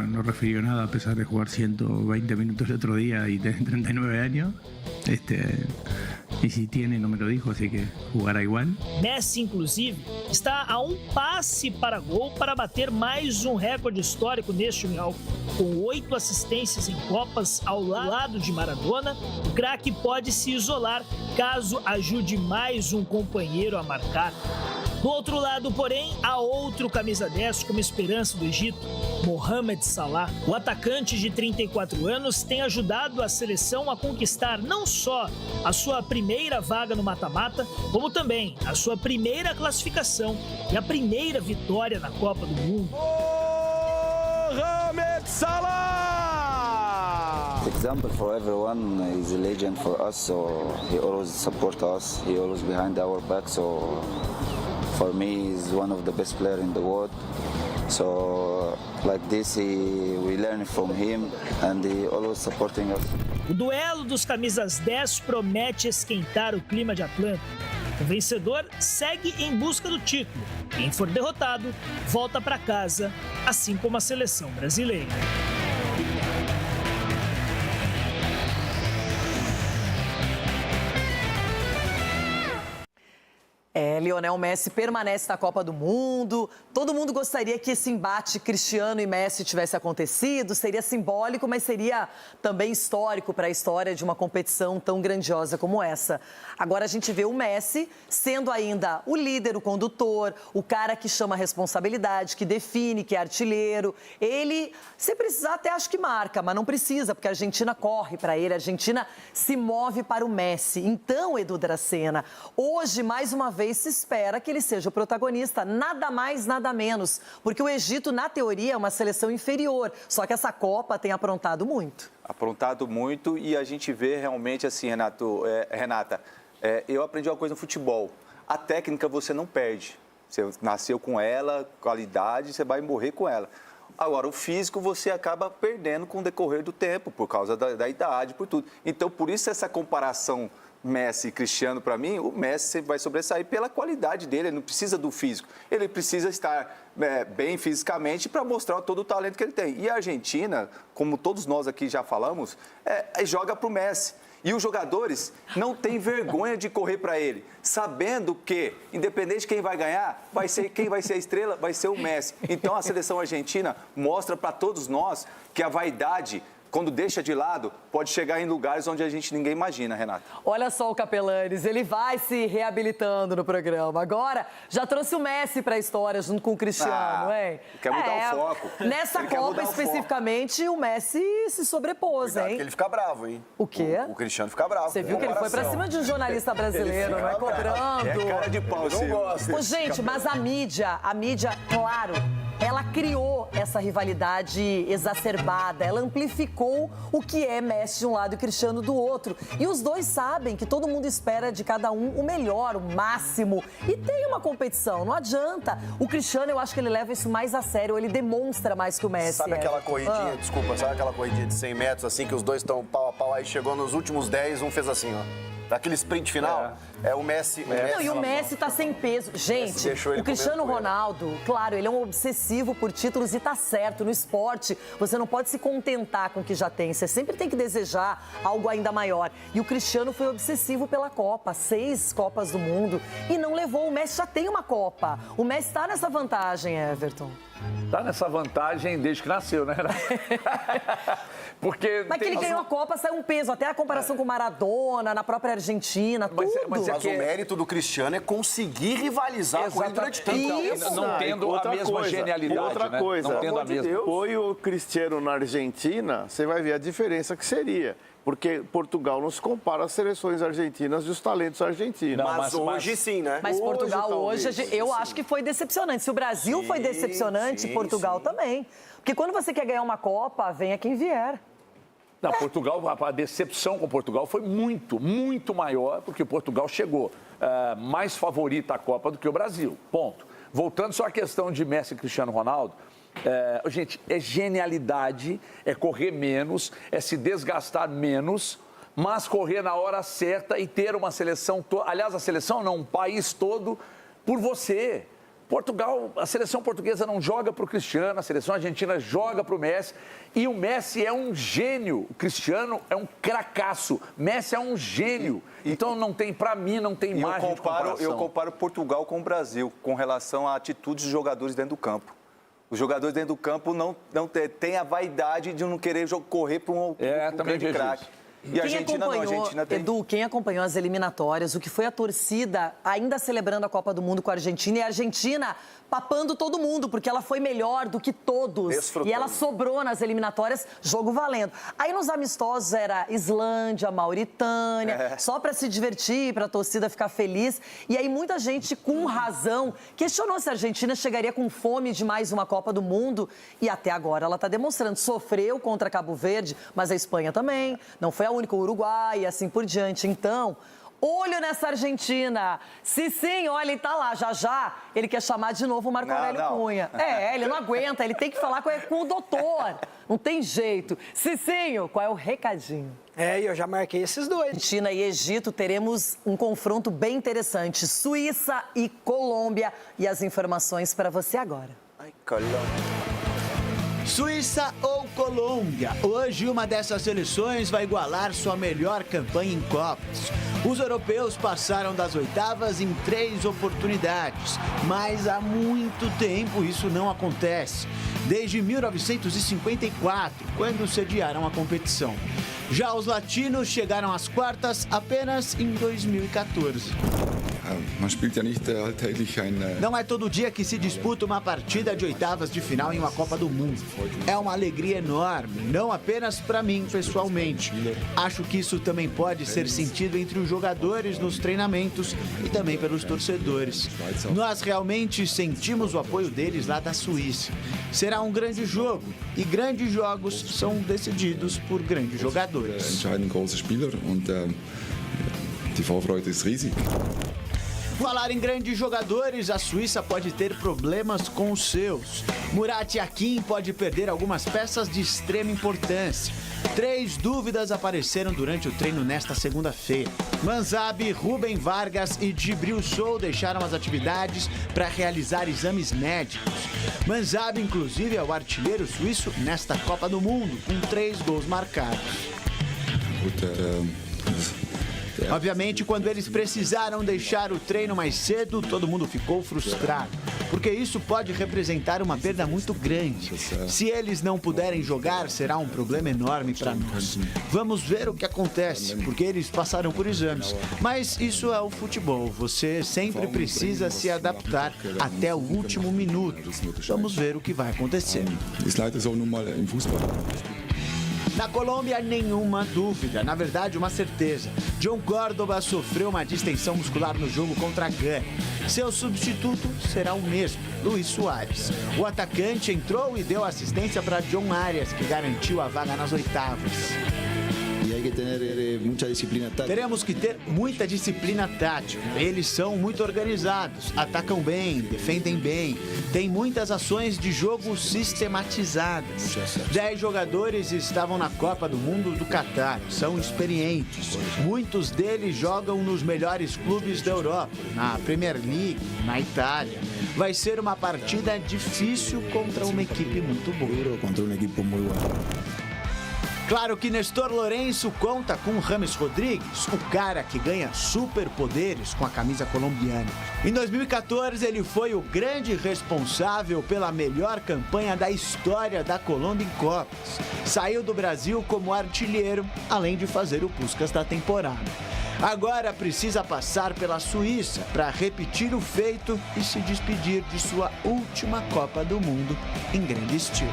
no refirió nada a pesar de jugar 120 minutos el otro día y tener 39 años. Y si tiene, no me lo dijo, así que jugará igual. Messi, inclusive, está a um passe para gol para bater mais um recorde histórico neste Mundial. Com 8 assistências em Copas ao lado de Maradona, o craque pode se isolar caso ajude mais um companheiro a marcar. Do outro lado, porém, há outro camisa 10 como esperança do Egito, Mohamed Salah. O atacante de 34 anos tem ajudado a seleção a conquistar não só a sua primeira vaga no mata-mata, como também a sua primeira classificação e a primeira vitória na Copa do Mundo. Mohamed Salah! Example for everyone. He's a legend for us, so he always support us. He always behind our back. So for me, he's one of the best players in the world. So like this, we learn from him, and he always supporting us. O duelo dos camisas 10 promete esquentar o clima de Atlanta. O vencedor segue em busca do título. Quem for derrotado, volta para casa, assim como a seleção brasileira. Lionel Messi permanece na Copa do Mundo. Todo mundo gostaria que esse embate Cristiano e Messi tivesse acontecido. Seria simbólico, mas seria também histórico para a história de uma competição tão grandiosa como essa. Agora a gente vê o Messi sendo ainda o líder, o condutor, o cara que chama a responsabilidade, que define, que é artilheiro. Ele, se precisar, até acho que marca, mas não precisa, porque a Argentina corre para ele, a Argentina se move para o Messi. Então, Edu Dracena, hoje, mais uma vez, se espera que ele seja o protagonista, nada mais, nada menos, porque o Egito, na teoria, é uma seleção inferior, só que essa Copa tem aprontado muito. Aprontado muito e a gente vê realmente assim, Renata, eu aprendi uma coisa no futebol, a técnica você não perde, você nasceu com ela, qualidade, você vai morrer com ela. Agora, o físico você acaba perdendo com o decorrer do tempo, por causa da idade, por tudo. Então, por isso essa comparação Messi e Cristiano, para mim, o Messi sempre vai sobressair pela qualidade dele, ele não precisa do físico, ele precisa estar bem fisicamente para mostrar todo o talento que ele tem. E a Argentina, como todos nós aqui já falamos, joga para o Messi. E os jogadores não têm vergonha de correr para ele, sabendo que, independente de quem vai ganhar, quem vai ser a estrela vai ser o Messi. Então, a seleção argentina mostra para todos nós que a vaidade, quando deixa de lado, pode chegar em lugares onde a gente ninguém imagina, Renata. Olha só o Capelanes, ele vai se reabilitando no programa. Agora, já trouxe o Messi para a história junto com o Cristiano, hein? Quer mudar o foco. Nessa Copa, especificamente, o Messi se sobrepôs, Cuidado, hein? que ele fica bravo, hein? O quê? O Cristiano fica bravo. Você viu que ele foi para cima de um jornalista brasileiro, não é? Cobrando. É cara de pau, eu não gosto. Ô, gente, mas a mídia, claro, ela criou essa rivalidade exacerbada, ela amplificou o que é Messi de um lado e Cristiano do outro. E os dois sabem que todo mundo espera de cada um o melhor, o máximo. E tem uma competição, não adianta. O Cristiano, eu acho que ele leva isso mais a sério, ele demonstra mais que o Messi. Sabe aquela corridinha, sabe aquela corridinha de 100 metros, assim, que os dois estão pau a pau, aí chegou nos últimos 10, um fez assim, ó. Aquele sprint final, o Messi... Não, e o Messi tá sem peso. Gente, o Cristiano Ronaldo, claro, ele é um obsessivo por títulos e tá certo. No esporte, você não pode se contentar com o que já tem. Você sempre tem que desejar algo ainda maior. E o Cristiano foi obsessivo pela Copa. 6 Copas do Mundo. E não levou. O Messi já tem uma Copa. O Messi tá nessa vantagem, Everton. Tá nessa vantagem desde que nasceu, né? Porque mas que ele ganhou a Copa, saiu um peso. Até a comparação com o Maradona, na própria Argentina, tudo. Mas o mérito do Cristiano é conseguir rivalizar com ele durante tanto tempo. Não tendo a mesma genialidade, outra coisa, não tendo a mesma. Põe o Cristiano na Argentina, você vai ver a diferença que seria. Porque Portugal não se compara às seleções argentinas e os talentos argentinos. Não, mas hoje sim, né? Mas Portugal hoje, eu acho que foi decepcionante. Se o Brasil foi decepcionante, Portugal também. Porque quando você quer ganhar uma Copa, venha quem vier. Não, Portugal, a decepção com Portugal foi muito, muito maior, porque Portugal chegou mais favorita à Copa do que o Brasil. Ponto. Voltando só à questão de Messi e Cristiano Ronaldo, gente, é genialidade, é correr menos, é se desgastar menos, mas correr na hora certa e ter uma seleção, aliás, a seleção não, um país todo por você. Portugal, a seleção portuguesa não joga para o Cristiano, a seleção argentina joga para o Messi. E o Messi é um gênio, o Cristiano é um cracaço, Messi é um gênio. Então, não tem, para mim, não tem margem de comparação. Eu comparo Portugal com o Brasil, com relação à atitude dos jogadores dentro do campo. Os jogadores dentro do campo não têm a vaidade de não querer correr para um grande craque. E a Argentina não, a Argentina tem... Edu, quem acompanhou as eliminatórias, o que foi a torcida ainda celebrando a Copa do Mundo com a Argentina e a Argentina papando todo mundo, porque ela foi melhor do que todos. E ela sobrou nas eliminatórias, jogo valendo. Aí nos amistosos era Islândia, Mauritânia, só para se divertir, para a torcida ficar feliz. E aí muita gente, com razão, questionou se a Argentina chegaria com fome de mais uma Copa do Mundo. E até agora ela está demonstrando. Sofreu contra Cabo Verde, mas a Espanha também. Não foi a única, o Uruguai e assim por diante. Então... olho nessa Argentina. Sim, olha, ele tá lá. Já ele quer chamar de novo o Marco Aurélio Cunha. Ele não aguenta, ele tem que falar com o doutor. Não tem jeito. Cicinho, qual é o recadinho? Eu já marquei esses dois. Argentina e Egito, teremos um confronto bem interessante. Suíça e Colômbia. E as informações para você agora. Ai, Colômbia. Suíça ou Colômbia? Hoje, uma dessas seleções vai igualar sua melhor campanha em Copas. Os europeus passaram das oitavas em 3 oportunidades, mas há muito tempo isso não acontece. Desde 1954, quando sediaram a competição. Já os latinos chegaram às quartas apenas em 2014. Não é todo dia que se disputa uma partida de oitavas de final em uma Copa do Mundo. É uma alegria enorme, não apenas para mim pessoalmente. Acho que isso também pode ser sentido entre os jogadores nos treinamentos e também pelos torcedores. Nós realmente sentimos o apoio deles lá da Suíça. Será um grande jogo e grandes jogos são decididos por grandes jogadores. Falar em grandes jogadores, a Suíça pode ter problemas com os seus. Murat Yakin pode perder algumas peças de extrema importância. 3 dúvidas apareceram durante o treino nesta segunda-feira. Manzab, Rubem Vargas e Djibril Sow deixaram as atividades para realizar exames médicos. Manzab, inclusive, é o artilheiro suíço nesta Copa do Mundo, com 3 gols marcados. Obviamente, quando eles precisaram deixar o treino mais cedo, todo mundo ficou frustrado, porque isso pode representar uma perda muito grande. Se eles não puderem jogar, será um problema enorme para nós. Vamos ver o que acontece, porque eles passaram por exames. Mas isso é o futebol, você sempre precisa se adaptar até o último minuto. Vamos ver o que vai acontecer. Na Colômbia, nenhuma dúvida, na verdade, uma certeza. John Córdoba sofreu uma distensão muscular no jogo contra a Gana. Seu substituto será o mesmo, Luis Suárez. O atacante entrou e deu assistência para John Arias, que garantiu a vaga nas oitavas. Teremos que ter muita disciplina tática. Eles são muito organizados, atacam bem, defendem bem, têm muitas ações de jogo sistematizadas. 10 jogadores estavam na Copa do Mundo do Catar, são experientes. Muitos deles jogam nos melhores clubes da Europa, na Premier League, na Itália. Vai ser uma partida difícil contra uma equipe muito boa. Claro que Néstor Lourenço conta com James Rodrigues, o cara que ganha superpoderes com a camisa colombiana. Em 2014, ele foi o grande responsável pela melhor campanha da história da Colômbia em Copas. Saiu do Brasil como artilheiro, além de fazer o Puskás da temporada. Agora precisa passar pela Suíça para repetir o feito e se despedir de sua última Copa do Mundo em grande estilo.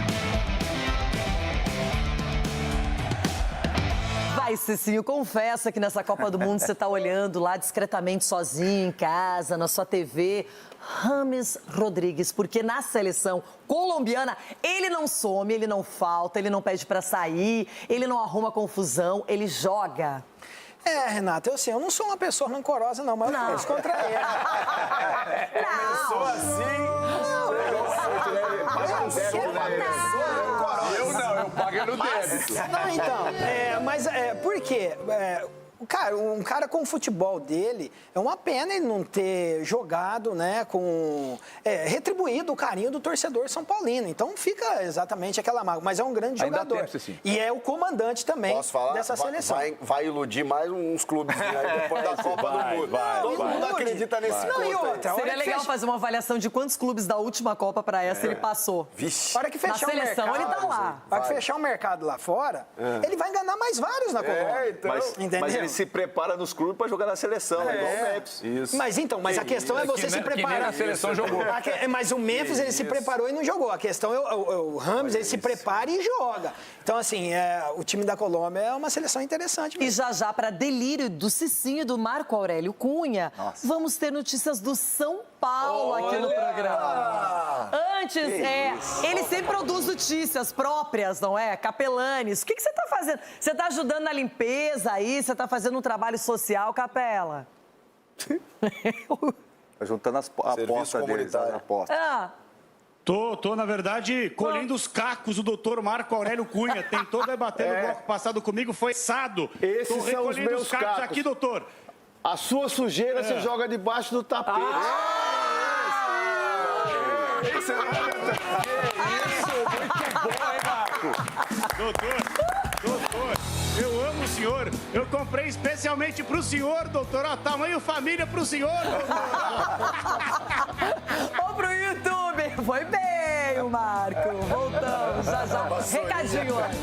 Ai, Cicinho, confessa que nessa Copa do Mundo você está olhando lá discretamente sozinho, em casa, na sua TV. James Rodrigues, porque na seleção colombiana ele não some, ele não falta, ele não pede para sair, ele não arruma confusão, ele joga. Renata, eu não sou uma pessoa rancorosa, não, mas eu penso contra ele. Começou assim. Eu paguei no débito. Não, então, mas por quê? Cara, um cara com o futebol dele, é uma pena ele não ter jogado, né, retribuído o carinho do torcedor são paulino. Então fica exatamente aquela mágoa. Mas é um grande jogador. Tempo, sim. E é o comandante também dessa seleção. Vai iludir mais uns clubes aí depois da Copa do Mundo. Todo mundo acredita nesse conto. Seria legal fazer uma avaliação de quantos clubes da última Copa para essa ele passou. Vixe. Hora que fechar na seleção, o mercado, ele tá lá. Hora que fechar o mercado lá fora, ele vai enganar mais vários na Colômbia. Então. Mas ele se prepara nos clubes para jogar na seleção, igual o Memphis. Isso. Mas a questão é você se preparar. Que nem na seleção jogou. Mas o Memphis, ele se preparou e não jogou. A questão é o Rames, ele se prepara e joga. Então, assim, o time da Colômbia é uma seleção interessante. E já para delírio do Cicinho e do Marco Aurélio Cunha, vamos ter notícias do São Paulo aqui no programa. Antes, ele sempre produz notícias próprias, não é? Capelanes. O que você está fazendo? Você está ajudando na limpeza aí? Você está fazendo um trabalho social, Capela? Tá juntando as apostas deles, as apostas. Tô, na verdade, colhendo os cacos do doutor Marco Aurélio Cunha. Tentou debater no bloco passado comigo, foi assado. Esses são os meus cacos aqui, doutor. A sua sujeira você joga debaixo do tapete. Isso, muito bom, hein, Marco? Doutor, eu amo o senhor. Eu comprei especialmente pro senhor, doutor. Ó, tamanho família pro senhor, Ou pro YouTube. Foi bem, o Marco. Voltamos, já. Recadinho antes.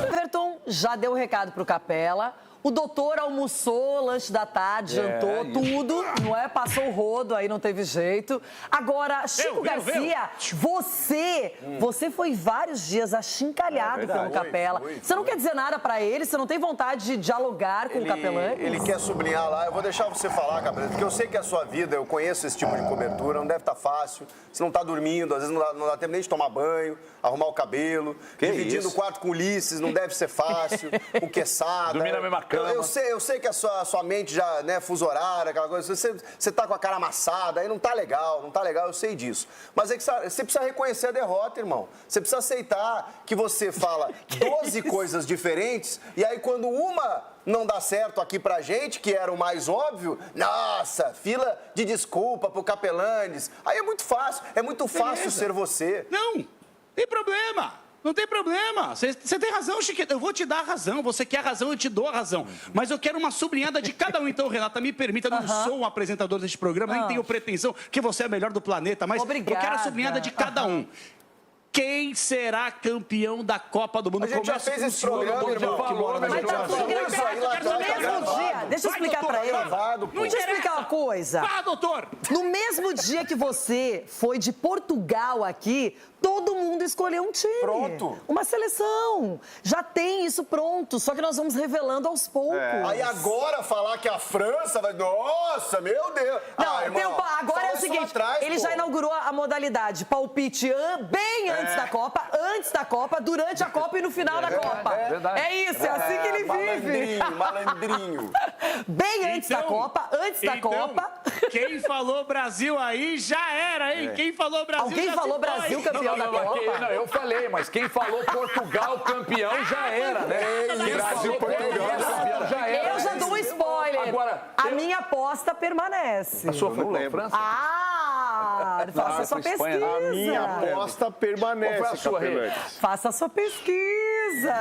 Everton já deu o recado pro Capela. O doutor almoçou, lanche da tarde, jantou, tudo, não é? Passou o rodo, aí não teve jeito. Agora, Chico Garcia, você foi vários dias achincalhado pelo Capela. Você não quer dizer nada pra ele? Você não tem vontade de dialogar com o Capelão? Ele quer sublinhar lá, eu vou deixar você falar, Capelão, porque eu sei que a sua vida, eu conheço esse tipo de cobertura, não deve estar fácil. Você não está dormindo, às vezes não dá tempo nem de tomar banho, arrumar o cabelo, dividindo o quarto com Ulisses, não deve ser fácil, com Quesada. Dormir na mesma cama. Eu sei que a sua mente já, né, fuso horário, aquela coisa, você tá com a cara amassada, aí não tá legal, eu sei disso. Mas é que você precisa reconhecer a derrota, irmão. Você precisa aceitar que você fala 12 coisas diferentes, e aí quando uma não dá certo aqui pra gente, que era o mais óbvio, nossa, fila de desculpa pro Capelanes. Aí é muito fácil ser você. Não tem problema. Não tem problema. Você tem razão, Chiqueta. Eu vou te dar a razão. Você quer a razão, eu te dou a razão. Mas eu quero uma sublinhada de cada um. Então, Renata, me permita, eu não sou um apresentador deste programa, nem tenho pretensão que você é a melhor do planeta, mas eu quero a sublinhada de cada um. Quem será campeão da Copa do Mundo? A gente já fez esse programa, irmão. Mas tá tudo gravado. No mesmo dia, deixa eu explicar pra ele. Deixa eu explicar uma coisa. Vá, doutor! No mesmo dia que você foi de Portugal aqui, todo mundo escolheu um time. Pronto. Uma seleção. Já tem isso pronto, só que nós vamos revelando aos poucos. Aí agora falar que a França vai... Nossa, meu Deus! Não, agora é o seguinte, ele já inaugurou a modalidade palpite bem antes da Copa, durante a Copa e no final da Copa. É isso, é assim que ele vive. Malandrinho. Bem antes da Copa, Copa. Quem falou Brasil aí já era, hein? Quem falou Brasil Alguém falou Brasil campeão da Copa? Não, eu falei, mas quem falou Portugal campeão já era, né? Brasil, Portugal campeão já era. Eu já dou um spoiler. Agora, a minha aposta permanece. A sua foi pra França? Faça a sua pesquisa. A minha aposta permanece, Capelão. Faça a sua pesquisa.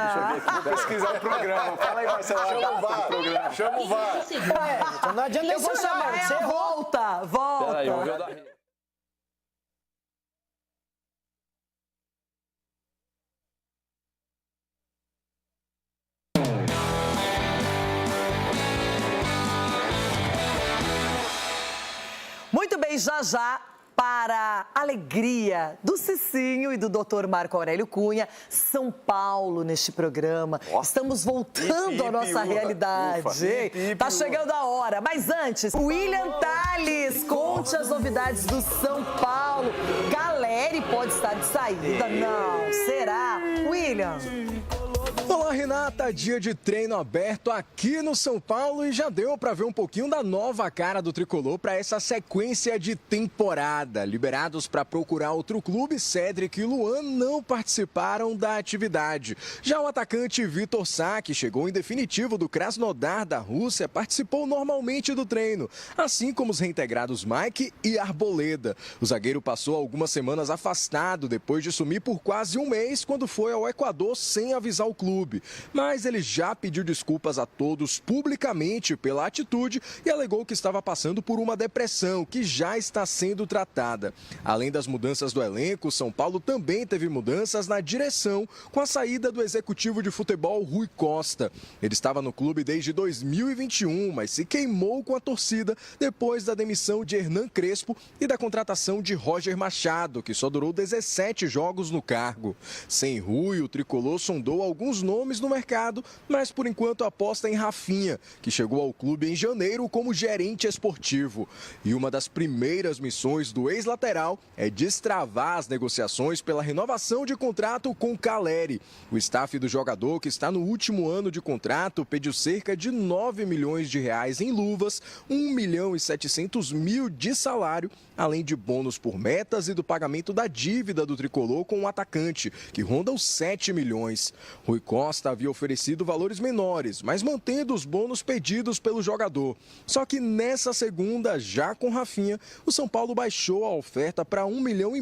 Vou pesquisar o programa. Fala aí, Marcelo. Chama o VAR. Então não adianta eu vou chamar você volta. Peraí, eu vou dar... Muito bem, já, para a alegria do Cicinho e do Dr. Marco Aurélio Cunha, São Paulo neste programa. Estamos voltando à nossa realidade. Tá chegando a hora. Mas antes, William Tales, conte as novidades do São Paulo. Galera, pode estar de saída? Não, será? William? Olá, Renata, dia de treino aberto aqui no São Paulo e já deu para ver um pouquinho da nova cara do tricolor para essa sequência de temporada. Liberados para procurar outro clube, Cédric e Luan não participaram da atividade. Já o atacante Vitor Sá, que chegou em definitivo do Krasnodar da Rússia, participou normalmente do treino, assim como os reintegrados Mike e Arboleda. O zagueiro passou algumas semanas afastado depois de sumir por quase um mês quando foi ao Equador sem avisar o clube. Mas ele já pediu desculpas a todos publicamente pela atitude e alegou que estava passando por uma depressão que já está sendo tratada. Além das mudanças do elenco, São Paulo também teve mudanças na direção com a saída do executivo de futebol Rui Costa. Ele estava no clube desde 2021, mas se queimou com a torcida depois da demissão de Hernan Crespo e da contratação de Roger Machado, que só durou 17 jogos no cargo. Sem Rui, o tricolor sondou alguns nomes no mercado, mas por enquanto aposta em Rafinha, que chegou ao clube em janeiro como gerente esportivo. E uma das primeiras missões do ex-lateral é destravar as negociações pela renovação de contrato com Caleri. O staff do jogador, que está no último ano de contrato, pediu cerca de 9 milhões de reais em luvas, 1 milhão e 700 mil de salário, além de bônus por metas e do pagamento da dívida do tricolor com o atacante, que ronda os 7 milhões. Rui Costa havia oferecido valores menores, mas mantendo os bônus pedidos pelo jogador. Só que nessa segunda, já com Rafinha, o São Paulo baixou a oferta para 1,5 milhão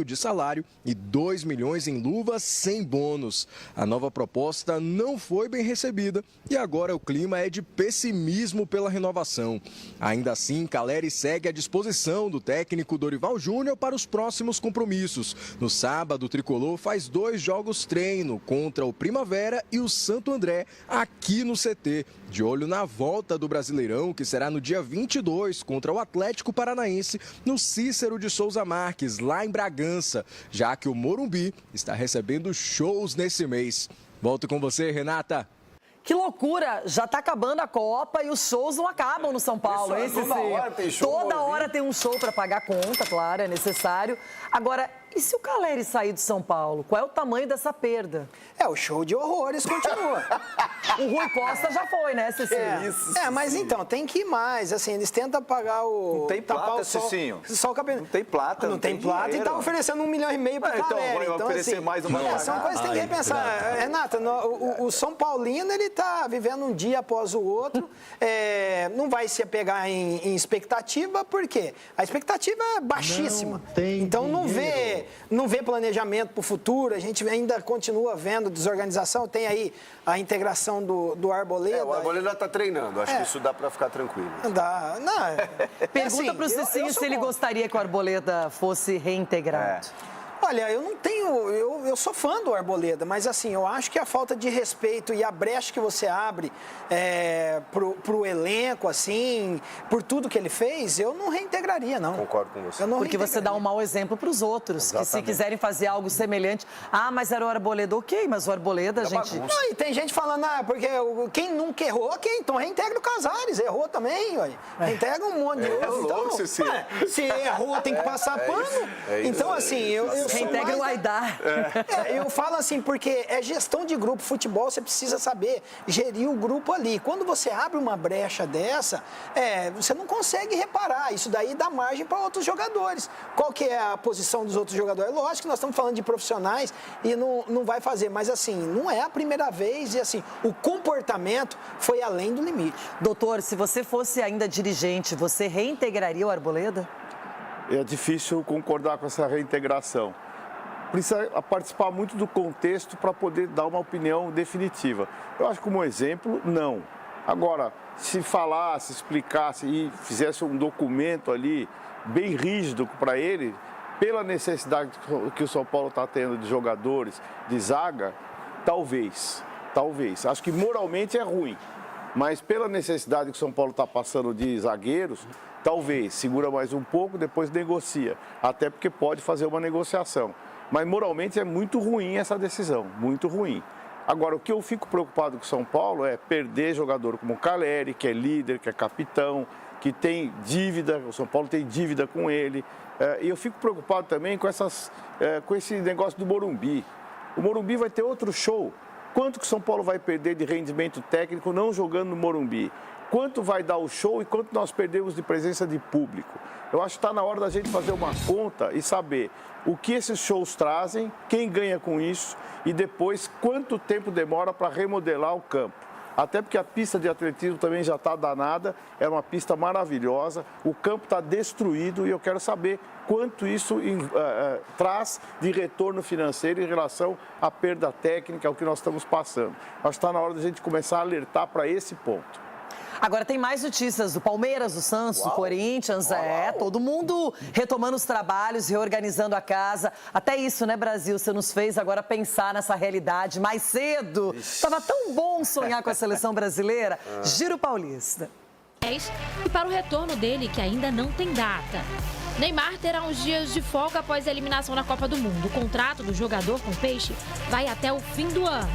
de salário e 2 milhões em luvas sem bônus. A nova proposta não foi bem recebida e agora o clima é de pessimismo pela renovação. Ainda assim, Caleri segue à disposição do técnico Dorival Júnior para os próximos compromissos. No sábado, o tricolor faz 2 jogos treino contra o Primavera e o Santo André aqui no CT, de olho na volta do Brasileirão, que será no dia 22 contra o Atlético Paranaense no Cícero de Souza Marques, lá em Bragança, já que o Morumbi está recebendo shows nesse mês. Volto com você, Renata. Que loucura! Já tá acabando a Copa e os shows não acabam no São Paulo. Toda hora tem show. Toda hora tem um show para pagar a conta, claro, é necessário. Agora, e se o Caleri sair do São Paulo? Qual é o tamanho dessa perda? O show de horrores continua. O Rui Costa já foi, né, Cicinho? Mas então, tem que ir mais. Assim, eles tentam pagar o... Não tem plata, Cicinho. Só o cabelo. Não tem plata, não tem plata dinheiro. e tá oferecendo 1,5 milhão pro Caleri. Então, oferecer assim, mais uma são coisas que tem que repensar. Renata, o São Paulino, ele tá vivendo um dia após o outro. Não vai se apegar em expectativa, por quê? A expectativa é baixíssima. Então, não vê planejamento para o futuro, a gente ainda continua vendo desorganização, tem aí a integração do Arboleda. O Arboleda está treinando, acho que isso dá para ficar tranquilo. Dá, Pergunta para o Cicinho se ele gostaria que o Arboleda fosse reintegrado. Olha, eu não tenho... Eu sou fã do Arboleda, mas assim, eu acho que a falta de respeito e a brecha que você abre pro elenco, assim, por tudo que ele fez, eu não reintegraria, não. Concordo com você. Porque você dá um mau exemplo para os outros, que se quiserem fazer algo semelhante... mas era o Arboleda, ok, mas o Arboleda, a gente... Não, e tem gente falando, porque quem nunca errou, então reintegra o Casares, errou também, ué. Reintegra um monte de outros. Então, se errou, tem que passar pano. Então, assim, eu reintegra o Aidar. Eu falo assim, porque é gestão de grupo. Futebol, você precisa saber gerir o grupo ali. Quando você abre uma brecha dessa, você não consegue reparar. Isso daí dá margem para outros jogadores. Qual que é a posição dos outros jogadores? Lógico que nós estamos falando de profissionais e não vai fazer. Mas, assim, não é a primeira vez e, assim, o comportamento foi além do limite. Doutor, se você fosse ainda dirigente, você reintegraria o Arboleda? É difícil concordar com essa reintegração. Precisa participar muito do contexto para poder dar uma opinião definitiva. Eu acho que, como exemplo, não. Agora, se falasse, explicasse e fizesse um documento ali bem rígido para ele, pela necessidade que o São Paulo está tendo de jogadores, de zaga, talvez. Acho que moralmente é ruim, mas pela necessidade que o São Paulo está passando de zagueiros, talvez, segura mais um pouco, depois negocia. Até porque pode fazer uma negociação. Mas moralmente é muito ruim essa decisão, muito ruim. Agora, o que eu fico preocupado com o São Paulo é perder jogador como o Caleri, que é líder, que é capitão, que tem dívida, o São Paulo tem dívida com ele. E eu fico preocupado também com esse negócio do Morumbi. O Morumbi vai ter outro show. Quanto que o São Paulo vai perder de rendimento técnico não jogando no Morumbi? Quanto vai dar o show e quanto nós perdemos de presença de público? Eu acho que está na hora da gente fazer uma conta e saber o que esses shows trazem, quem ganha com isso e depois quanto tempo demora para remodelar o campo. Até porque a pista de atletismo também já está danada, é uma pista maravilhosa, o campo está destruído e eu quero saber quanto isso traz de retorno financeiro em relação à perda técnica, ao que nós estamos passando. Acho que está na hora da gente começar a alertar para esse ponto. Agora tem mais notícias do Palmeiras, do Santos, do Corinthians, todo mundo retomando os trabalhos, reorganizando a casa. Até isso, né, Brasil? Você nos fez agora pensar nessa realidade mais cedo. Estava tão bom sonhar com a seleção brasileira. Giro Paulista. E para o retorno dele, que ainda não tem data. Neymar terá uns dias de folga após a eliminação na Copa do Mundo. O contrato do jogador com o Peixe vai até o fim do ano.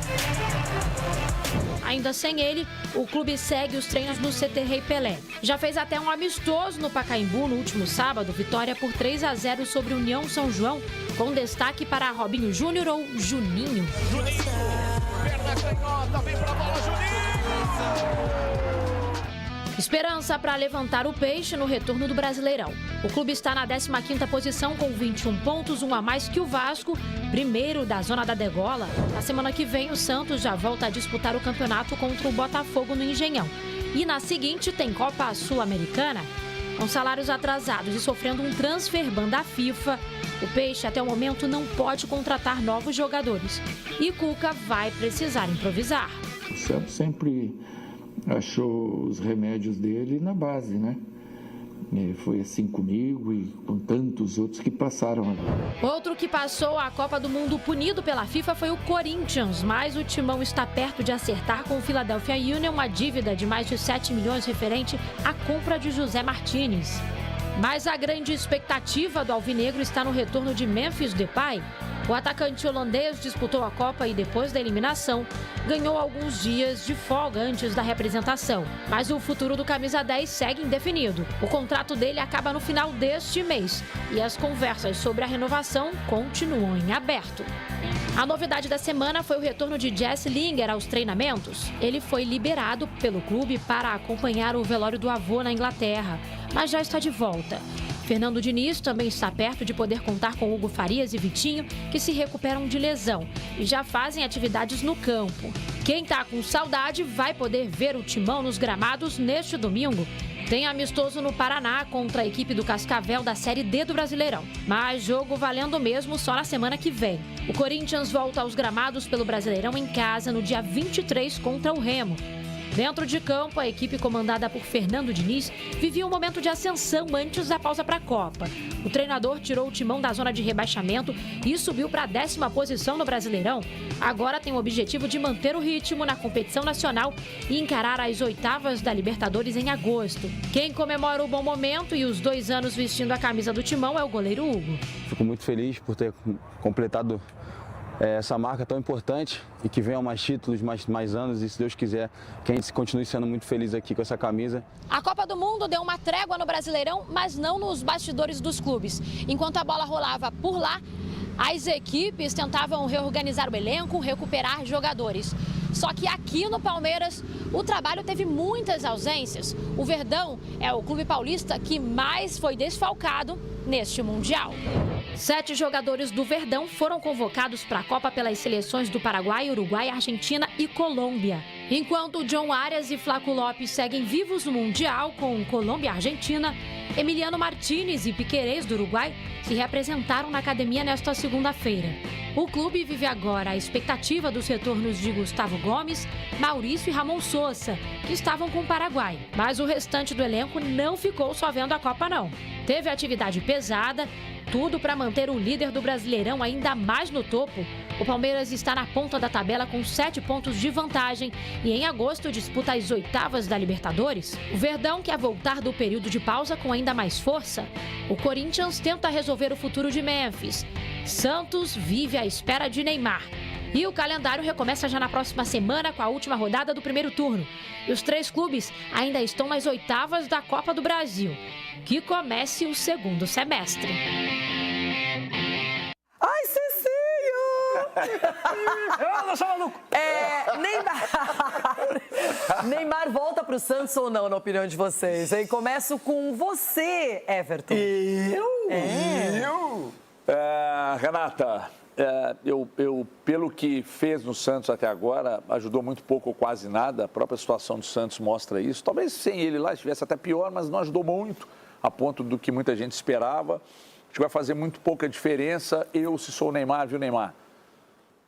Ainda sem ele, o clube segue os treinos no CT Rei Pelé. Já fez até um amistoso no Pacaembu no último sábado, vitória por 3-0 sobre União São João, com destaque para Robinho Júnior ou Juninho. Juninho, perna canhota, vem pra bola, Juninho! Esperança para levantar o Peixe no retorno do Brasileirão. O clube está na 15ª posição com 21 pontos, um a mais que o Vasco, primeiro da zona da degola. Na semana que vem, o Santos já volta a disputar o campeonato contra o Botafogo no Engenhão. E na seguinte tem Copa Sul-Americana. Com salários atrasados e sofrendo um transfer ban da FIFA, o Peixe até o momento não pode contratar novos jogadores. E Cuca vai precisar improvisar. O Santos sempre achou os remédios dele na base, né? Foi assim comigo e com tantos outros que passaram ali. Outro que passou a Copa do Mundo punido pela FIFA foi o Corinthians, mas o Timão está perto de acertar com o Philadelphia Union uma dívida de mais de 7 milhões referente à compra de José Martínez. Mas a grande expectativa do alvinegro está no retorno de Memphis Depay. O atacante holandês disputou a Copa e, depois da eliminação, ganhou alguns dias de folga antes da representação. Mas o futuro do camisa 10 segue indefinido. O contrato dele acaba no final deste mês e as conversas sobre a renovação continuam em aberto. A novidade da semana foi o retorno de Jesse Lingard aos treinamentos. Ele foi liberado pelo clube para acompanhar o velório do avô na Inglaterra, mas já está de volta. Fernando Diniz também está perto de poder contar com Hugo Farias e Vitinho, que se recuperam de lesão e já fazem atividades no campo. Quem está com saudade vai poder ver o Timão nos gramados neste domingo. Tem amistoso no Paraná contra a equipe do Cascavel da Série D do Brasileirão. Mas jogo valendo mesmo só na semana que vem. O Corinthians volta aos gramados pelo Brasileirão em casa no dia 23 contra o Remo. Dentro de campo, a equipe comandada por Fernando Diniz vivia um momento de ascensão antes da pausa para a Copa. O treinador tirou o Timão da zona de rebaixamento e subiu para a 10ª posição no Brasileirão. Agora tem o objetivo de manter o ritmo na competição nacional e encarar as oitavas da Libertadores em agosto. Quem comemora o bom momento e os 2 anos vestindo a camisa do Timão é o goleiro Hugo. Fico muito feliz por ter completado essa marca tão importante e que venham mais títulos, mais anos e, se Deus quiser, que a gente continue sendo muito feliz aqui com essa camisa. A Copa do Mundo deu uma trégua no Brasileirão, mas não nos bastidores dos clubes. Enquanto a bola rolava por lá, as equipes tentavam reorganizar o elenco, recuperar jogadores. Só que aqui no Palmeiras, o trabalho teve muitas ausências. O Verdão é o clube paulista que mais foi desfalcado neste Mundial. 7 jogadores do Verdão foram convocados para a Copa pelas seleções do Paraguai, Uruguai, Argentina e Colômbia. Enquanto John Arias e Flaco Lopes seguem vivos no Mundial com Colômbia e Argentina, Emiliano Martínez e Piquerez, do Uruguai, se reapresentaram na academia nesta segunda-feira. O clube vive agora a expectativa dos retornos de Gustavo Gomes, Maurício e Ramon Sosa, que estavam com o Paraguai. Mas o restante do elenco não ficou só vendo a Copa, não. Teve atividade pesada, tudo para manter o líder do Brasileirão ainda mais no topo. O Palmeiras está na ponta da tabela com 7 pontos de vantagem e em agosto disputa as oitavas da Libertadores. O Verdão quer voltar do período de pausa com ainda mais força. O Corinthians tenta resolver o futuro de Memphis. Santos vive à espera de Neymar. E o calendário recomeça já na próxima semana com a última rodada do primeiro turno. E os 3 clubes ainda estão nas oitavas da Copa do Brasil. Que comece o segundo semestre. Ai, Cicinho! Eu não sou maluco. Neymar volta pro Santos ou não, na opinião de vocês? Hein? Começo com você, Everton. Eu? Renata, pelo que fez no Santos até agora, ajudou muito pouco ou quase nada. A própria situação do Santos mostra isso. Talvez sem ele lá estivesse até pior, mas não ajudou muito, a ponto do que muita gente esperava. Acho que vai fazer muito pouca diferença. Se sou o Neymar, viu, Neymar?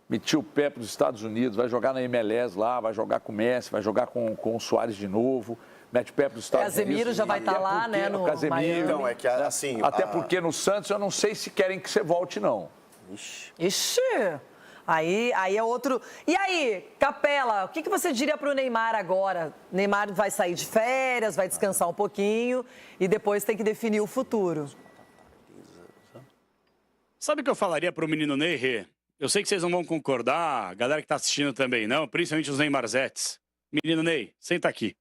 Meti o pé para os Estados Unidos, vai jogar na MLS lá, vai jogar com o Messi, vai jogar com o Soares de novo. Mete o pé para os Estados Unidos. Casemiro já vai estar lá, né? No Casemiro. Então, é que assim... Até porque no Santos eu não sei se querem que você volte, não. Ixi. Aí é outro... E aí, Capela, o que você diria para o Neymar agora? Neymar vai sair de férias, vai descansar um pouquinho e depois tem que definir o futuro. Sabe o que eu falaria para o menino Ney, Rê? Eu sei que vocês não vão concordar, a galera que está assistindo também não, principalmente os Neymarzetes. Menino Ney, senta aqui.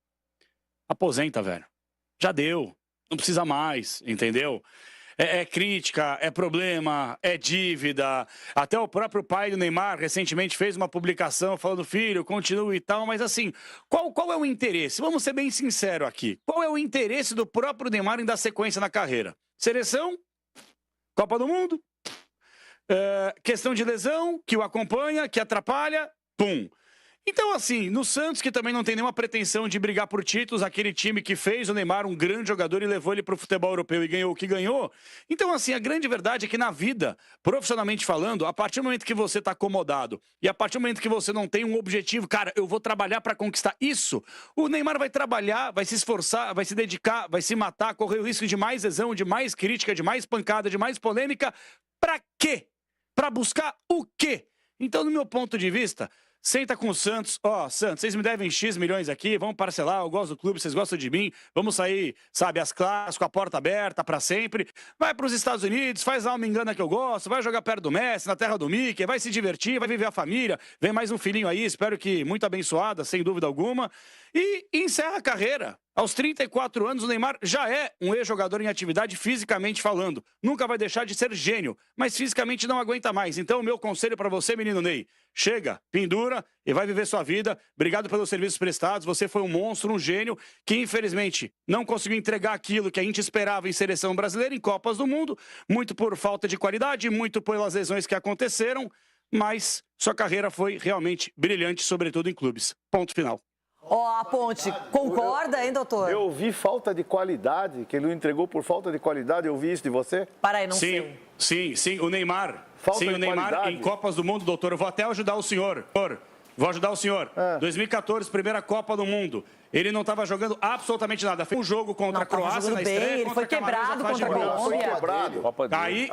Aposenta, velho. Já deu. Não precisa mais, entendeu? É crítica, é problema, é dívida. Até o próprio pai do Neymar recentemente fez uma publicação falando, filho, continue e tal. Mas assim, qual é o interesse? Vamos ser bem sinceros aqui. Qual é o interesse do próprio Neymar em dar sequência na carreira? Seleção? Copa do Mundo? Questão de lesão, que o acompanha, que atrapalha, pum. Então, assim, no Santos, que também não tem nenhuma pretensão de brigar por títulos, aquele time que fez o Neymar um grande jogador e levou ele para o futebol europeu e ganhou o que ganhou. Então, assim, a grande verdade é que na vida, profissionalmente falando, a partir do momento que você está acomodado e a partir do momento que você não tem um objetivo, cara, eu vou trabalhar para conquistar isso, o Neymar vai trabalhar, vai se esforçar, vai se dedicar, vai se matar, correr o risco de mais lesão, de mais crítica, de mais pancada, de mais polêmica. Para quê? Para buscar o quê? Então, no meu ponto de vista... Senta com o Santos, Santos, vocês me devem X milhões aqui, vamos parcelar, eu gosto do clube, vocês gostam de mim, vamos sair, sabe, as classes com a porta aberta pra sempre, vai pros Estados Unidos, faz lá uma engana que eu gosto, vai jogar perto do Messi, na terra do Mickey, vai se divertir, vai viver a família, vem mais um filhinho aí, espero que muito abençoada, sem dúvida alguma, e encerra a carreira. Aos 34 anos, o Neymar já é um ex-jogador em atividade fisicamente falando. Nunca vai deixar de ser gênio, mas fisicamente não aguenta mais. Então, o meu conselho para você, menino Ney, chega, pendura e vai viver sua vida. Obrigado pelos serviços prestados. Você foi um monstro, um gênio, que infelizmente não conseguiu entregar aquilo que a gente esperava em seleção brasileira, em Copas do Mundo, muito por falta de qualidade, muito pelas lesões que aconteceram, mas sua carreira foi realmente brilhante, sobretudo em clubes. Ponto final. A Ponte, concorda, hein, doutor? Eu ouvi falta de qualidade, que ele não entregou por falta de qualidade. Eu ouvi isso de você? Para aí, não sei. Sim, o Neymar. Falta de o Neymar qualidade. em Copas do Mundo, doutor. Eu vou até ajudar o senhor. Vou ajudar o senhor. 2014, primeira Copa do Mundo. Ele não estava jogando absolutamente nada. Fez um jogo contra a Croácia na estreia. Ele foi quebrado contra a Colômbia. Foi quebrado. Aí,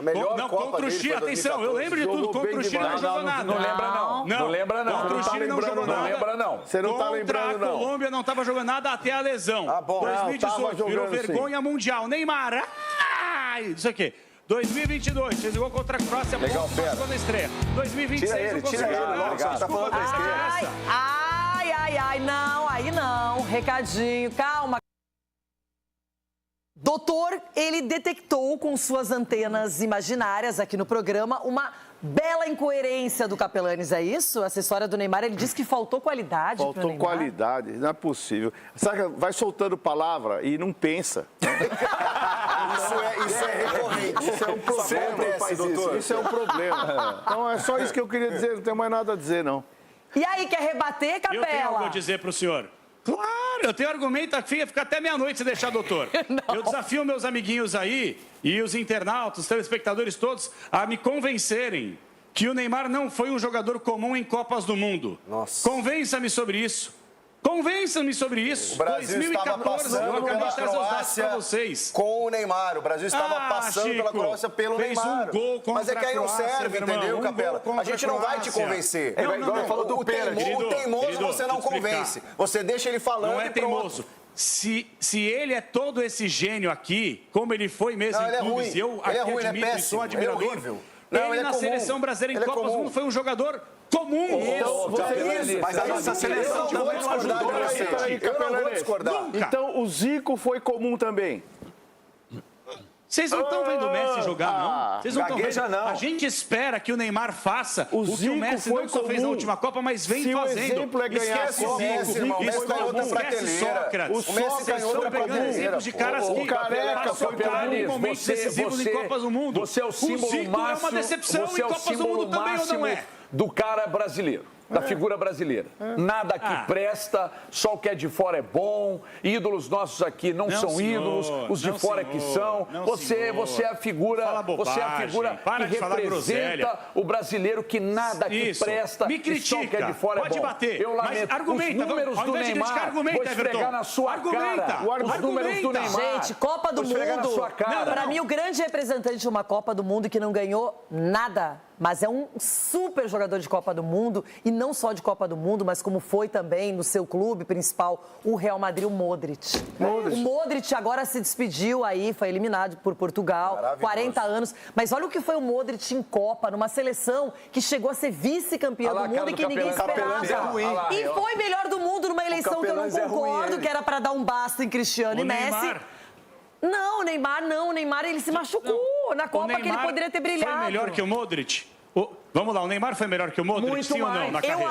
contra o Chile, atenção, eu lembro de tudo. Contra o Chile não jogou nada. Não lembra, não. Não lembra, não. Contra o Chile não jogou nada. Não lembra, não. Você não tá lembrando, Contra a não. Colômbia não estava jogando nada até a lesão. 2018, virou vergonha mundial. Neymar, isso aqui. 2022, fez igual contra a Croácia, legal, na estreia. 2026, não conseguiu. Tá falando besteira. Ai, não, aí não. Recadinho, calma. Doutor, ele detectou com suas antenas imaginárias aqui no programa uma bela incoerência do Capelanes, é isso? Essa história do Neymar, ele disse que faltou qualidade pro Neymar. Faltou qualidade, não é possível. Sabe, vai soltando palavra e não pensa. Isso é recorrente. Isso é um problema. Isso é um problema. Então é só isso que eu queria dizer, não tenho mais nada a dizer, não. E aí, quer rebater, Capela? Eu tenho algo a dizer pro senhor. Claro, eu tenho argumento aqui, fica até meia-noite se deixar, doutor. Eu desafio meus amiguinhos aí e os internautas, os telespectadores todos, a me convencerem que o Neymar não foi um jogador comum em Copas do Mundo. Nossa. Convença-me sobre isso. Convença-me sobre isso. O Brasil 2014, estava passando pela Croácia vocês. com o Neymar. O Brasil estava passando Chico, pela Croácia pelo fez Neymar. Um gol contra mas é que aí não a Croácia, serve, entendeu, Capela? A gente não vai te convencer. O teimoso você não convence. Você deixa ele falando não é e pronto. teimoso. Se ele é todo esse gênio aqui, como ele foi mesmo em clubes, e eu aqui admito e sou admirador, ele na seleção brasileira em Copas do Mundo foi um jogador comum. Mas a nossa seleção não vai discordar de você. Eu não vou discordar. Então o Zico foi comum também. Vocês não estão vendo o Messi jogar, não? Vocês não estão vendo? Não. A gente espera que o Neymar faça o que o Zico Messi foi não só fez na comum. última Copa, mas vem Se o fazendo. exemplo é ganhar Esquece a Copa, Zico, o Messi esquece ganhou outra Sócrates. O Messi ganhou Estão outra pegando prateleira, exemplos de caras pô. que O Careca passou foi cara em comum. momentos decisivos em Copas do Mundo. Você é o símbolo o Zico máximo, é uma decepção você em é o Copas do símbolo Mundo também ou máximo não é? do cara brasileiro. Da figura brasileira. Nada aqui presta, só o que é de fora é bom. Ídolos nossos aqui não são senhor, ídolos, os de não, fora senhor, que são. não, Você é a figura, Fala você é a bobagem, figura para que de falar groselha. representa o brasileiro que nada aqui Isso. presta. Me e só o que é de critica, fora pode é bom. bater, Eu mas lamento. argumenta, Os números ao do invés de criticar, Neymar, argumenta, vou esfregar Everton. na sua Argumenta. cara. Os números do Neymar. Gente, Copa do vou esfregar na Mundo. sua cara. Pra mim, o grande representante de uma Copa do Mundo que não ganhou nada, mas é um super jogador de Copa do Mundo, e não só de Copa do Mundo, mas como foi também no seu clube principal, o Real Madrid, o Modric. O Modric agora se despediu aí, foi eliminado por Portugal, 40 anos. Mas olha o que foi o Modric em Copa, numa seleção que chegou a ser vice-campeã do mundo e que ninguém esperava. E foi melhor do mundo numa eleição que eu não concordo, que era para dar um basta em Cristiano e Messi. Não, o Neymar ele se machucou na Copa que ele poderia ter brilhado. Foi melhor que o Modric? Vamos lá, o Neymar foi melhor que o Modric, Muito sim mais. ou não, na carreira? Eu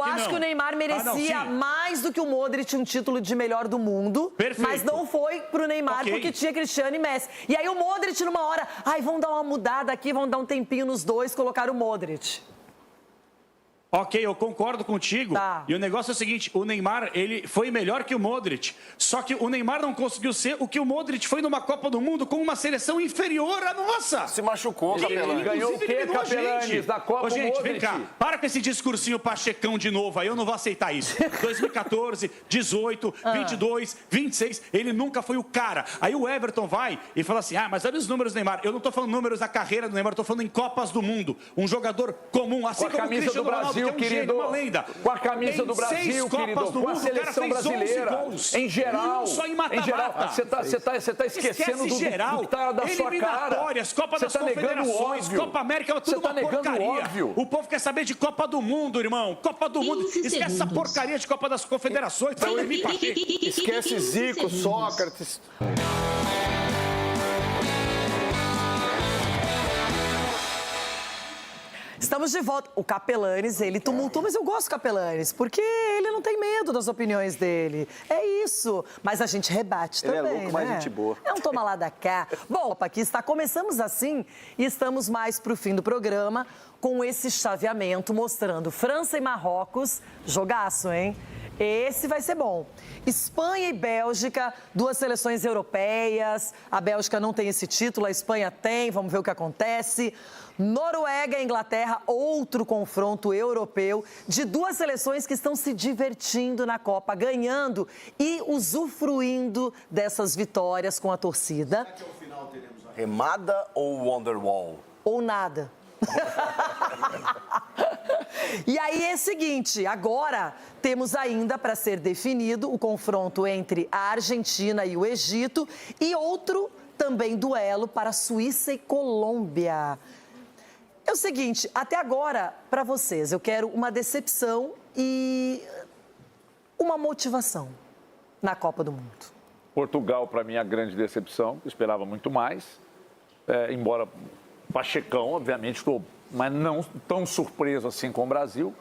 acho que o Neymar merecia mais do que o Modric um título de melhor do mundo. Perfeito. Mas não foi pro Neymar, porque tinha Cristiano e Messi. E aí o Modric, numa hora, vamos dar uma mudada aqui, vamos dar um tempinho nos dois, colocar o Modric. Ok, eu concordo contigo. Tá. E o negócio é o seguinte, o Neymar, ele foi melhor que o Modric. Só que o Neymar não conseguiu ser o que o Modric foi numa Copa do Mundo com uma seleção inferior à nossa. Se machucou, Capelani. Ganhou o quê, Capelani, da Copa? Ô, gente, vem Modric? cá. Para com esse discursinho pachecão de novo aí, eu não vou aceitar isso. 2014, 18, 22, 26, ele nunca foi o cara. Aí o Everton vai e fala assim, mas olha os números do Neymar. Eu não tô falando números da carreira do Neymar, eu tô falando em Copas do Mundo. Um jogador comum, assim como o Cristiano Ronaldo, que é um gênio, uma lenda. Com a camisa do Brasil, querido, com a seleção brasileira, em geral, só em mata-mata. Você tá esquecendo do que tá da sua cara. Eliminatórias, Copa das Confederações, Copa América, tudo uma porcaria. O povo quer saber de Copa do Mundo, irmão. Copa do Mundo. Esquece essa porcaria de Copa das Confederações. Esquece Zico, Sócrates. Estamos de volta. O Capelanes, ele tumultua, mas eu gosto do Capelanes, porque ele não tem medo das opiniões dele. É isso. Mas a gente rebate Ele também, é louco, mas gente boa. É um toma lá da cá. Bom, aqui está. Começamos assim e estamos mais para o fim do programa com esse chaveamento mostrando França e Marrocos. Jogaço, hein? Esse vai ser bom. Espanha e Bélgica, duas seleções europeias. A Bélgica não tem esse título, a Espanha tem. Vamos ver o que acontece. Noruega e Inglaterra, outro confronto europeu de duas seleções que estão se divertindo na Copa, ganhando e usufruindo dessas vitórias com a torcida. Será que ao final teremos a remada ou Wonderwall? Ou nada. E aí é o seguinte, agora temos ainda para ser definido o confronto entre a Argentina e o Egito e outro também duelo para Suíça e Colômbia. É o seguinte, até agora, para vocês, eu quero uma decepção e uma motivação na Copa do Mundo. Portugal, para mim, é a grande decepção. Eu esperava muito mais. Embora pachecão, obviamente, estou, mas não tão surpreso assim com o Brasil.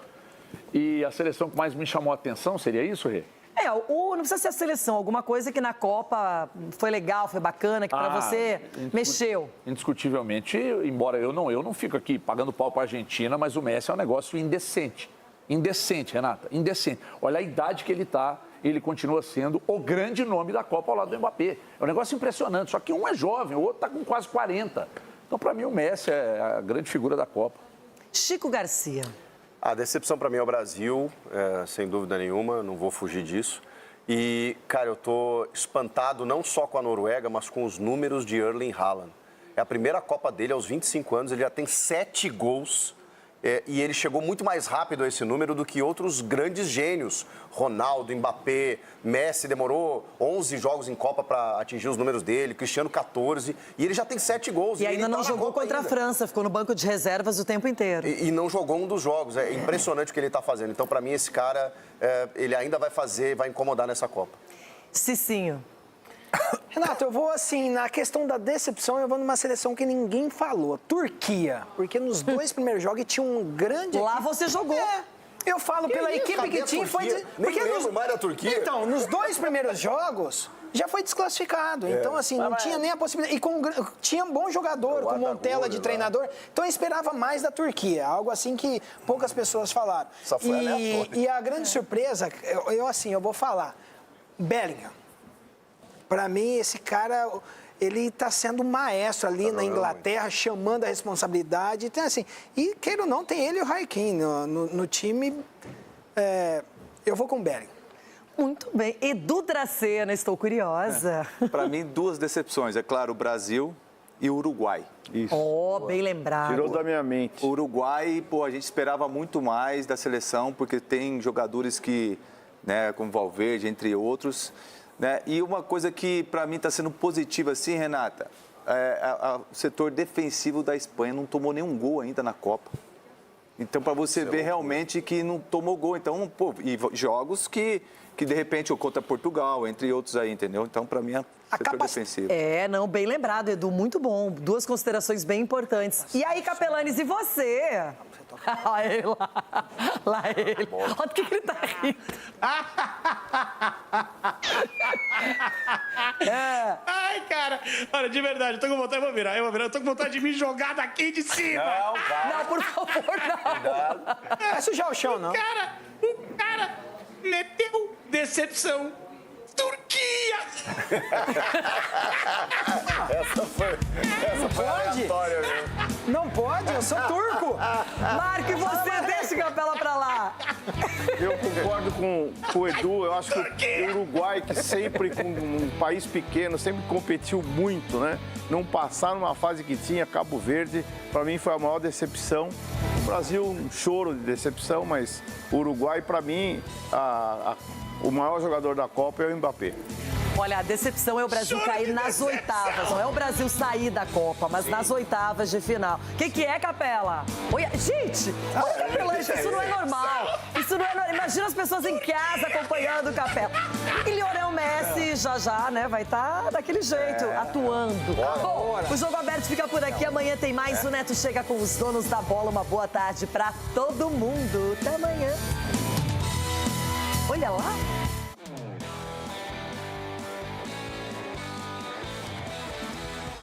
E a seleção que mais me chamou a atenção seria isso, Rê? Não precisa ser a seleção, alguma coisa que na Copa foi legal, foi bacana, que para você mexeu. Indiscutivelmente, embora eu não fico aqui pagando pau para a Argentina, mas o Messi é um negócio indecente. Indecente, Renata, indecente. Olha a idade que ele está, ele continua sendo o grande nome da Copa ao lado do Mbappé. É um negócio impressionante, só que um é jovem, o outro está com quase 40. Então, para mim, o Messi é a grande figura da Copa. Chico Garcia. A decepção para mim é o Brasil, sem dúvida nenhuma, não vou fugir disso. E, cara, eu tô espantado não só com a Noruega, mas com os números de Erling Haaland. É a primeira Copa dele aos 25 anos, ele já tem 7 gols. E ele chegou muito mais rápido a esse número do que outros grandes gênios. Ronaldo, Mbappé, Messi demorou 11 jogos em Copa para atingir os números dele, Cristiano 14, e ele já tem 7 gols. E ainda não jogou contra a França, ficou no banco de reservas o tempo inteiro. E não jogou um dos jogos, é impressionante o que ele está fazendo. Então, para mim, esse cara, ele ainda vai incomodar nessa Copa. Cicinho. Renato, eu vou assim, na questão da decepção, eu vou numa seleção que ninguém falou. Turquia. Porque nos 2 primeiros jogos tinha um grande... Lá você jogou. Eu falo pela equipe que tinha. Nem lembro mais da Turquia. Então, nos 2 primeiros jogos, já foi desclassificado. Então, assim, não tinha nem a possibilidade. E tinha um bom jogador, com Montella de treinador. Então, eu esperava mais da Turquia. Algo assim que poucas pessoas falaram. Só foi aleatório. E a grande surpresa, eu vou falar. Bellingham. Para mim, esse cara, ele está sendo um maestro ali na Inglaterra, chamando a responsabilidade. Então, assim, e queira ou não, tem ele e o Harry Kane no time. Eu vou com o Bellingham. Muito bem. Edu Dracena, estou curiosa. Para mim, 2 decepções. É claro, o Brasil e o Uruguai. Isso. Bem lembrado. Tirou da minha mente. O Uruguai, a gente esperava muito mais da seleção, porque tem jogadores que, né, como Valverde, entre outros... Né? E uma coisa que para mim está sendo positiva assim, Renata, o setor defensivo da Espanha não tomou nenhum gol ainda na Copa. Então, para você ver realmente que não tomou gol. Então, e jogos que de repente, contra Portugal, entre outros aí, entendeu? Então, para mim, setor defensivo. Bem lembrado, Edu, muito bom. 2 considerações bem importantes. E aí, Capelanes, e você? Olha ele lá ele. Olha o que ele tá rindo. Ai, cara. Olha, de verdade, eu tô com vontade, eu vou virar. Eu tô com vontade de me jogar daqui de cima. Não, por favor, não. Vai sujar o chão, não. O cara meteu decepção. Turquia! Essa foi aleatória, viu? Não pode, eu sou turco. Marco, e você? Deixa o Capela pra lá. Eu concordo com o Edu. Eu acho que o Uruguai, que sempre, com um país pequeno, sempre competiu muito, né? Não passar numa fase que tinha Cabo Verde, para mim foi a maior decepção. O Brasil, um choro de decepção, mas o Uruguai, para mim, o maior jogador da Copa é o Mbappé. Olha, a decepção é o Brasil cair nas oitavas. Não é o Brasil sair da Copa, mas nas oitavas de final. O que é, Capela? Gente, olha, Capela, isso não é normal. Isso não é normal. Imagina as pessoas em casa acompanhando o Capela. E Lionel Messi já, né, vai estar daquele jeito, atuando. Bom, o Jogo Aberto fica por aqui. Amanhã tem mais. O Neto chega com os donos da bola. Uma boa tarde pra todo mundo. Até amanhã. Olha lá.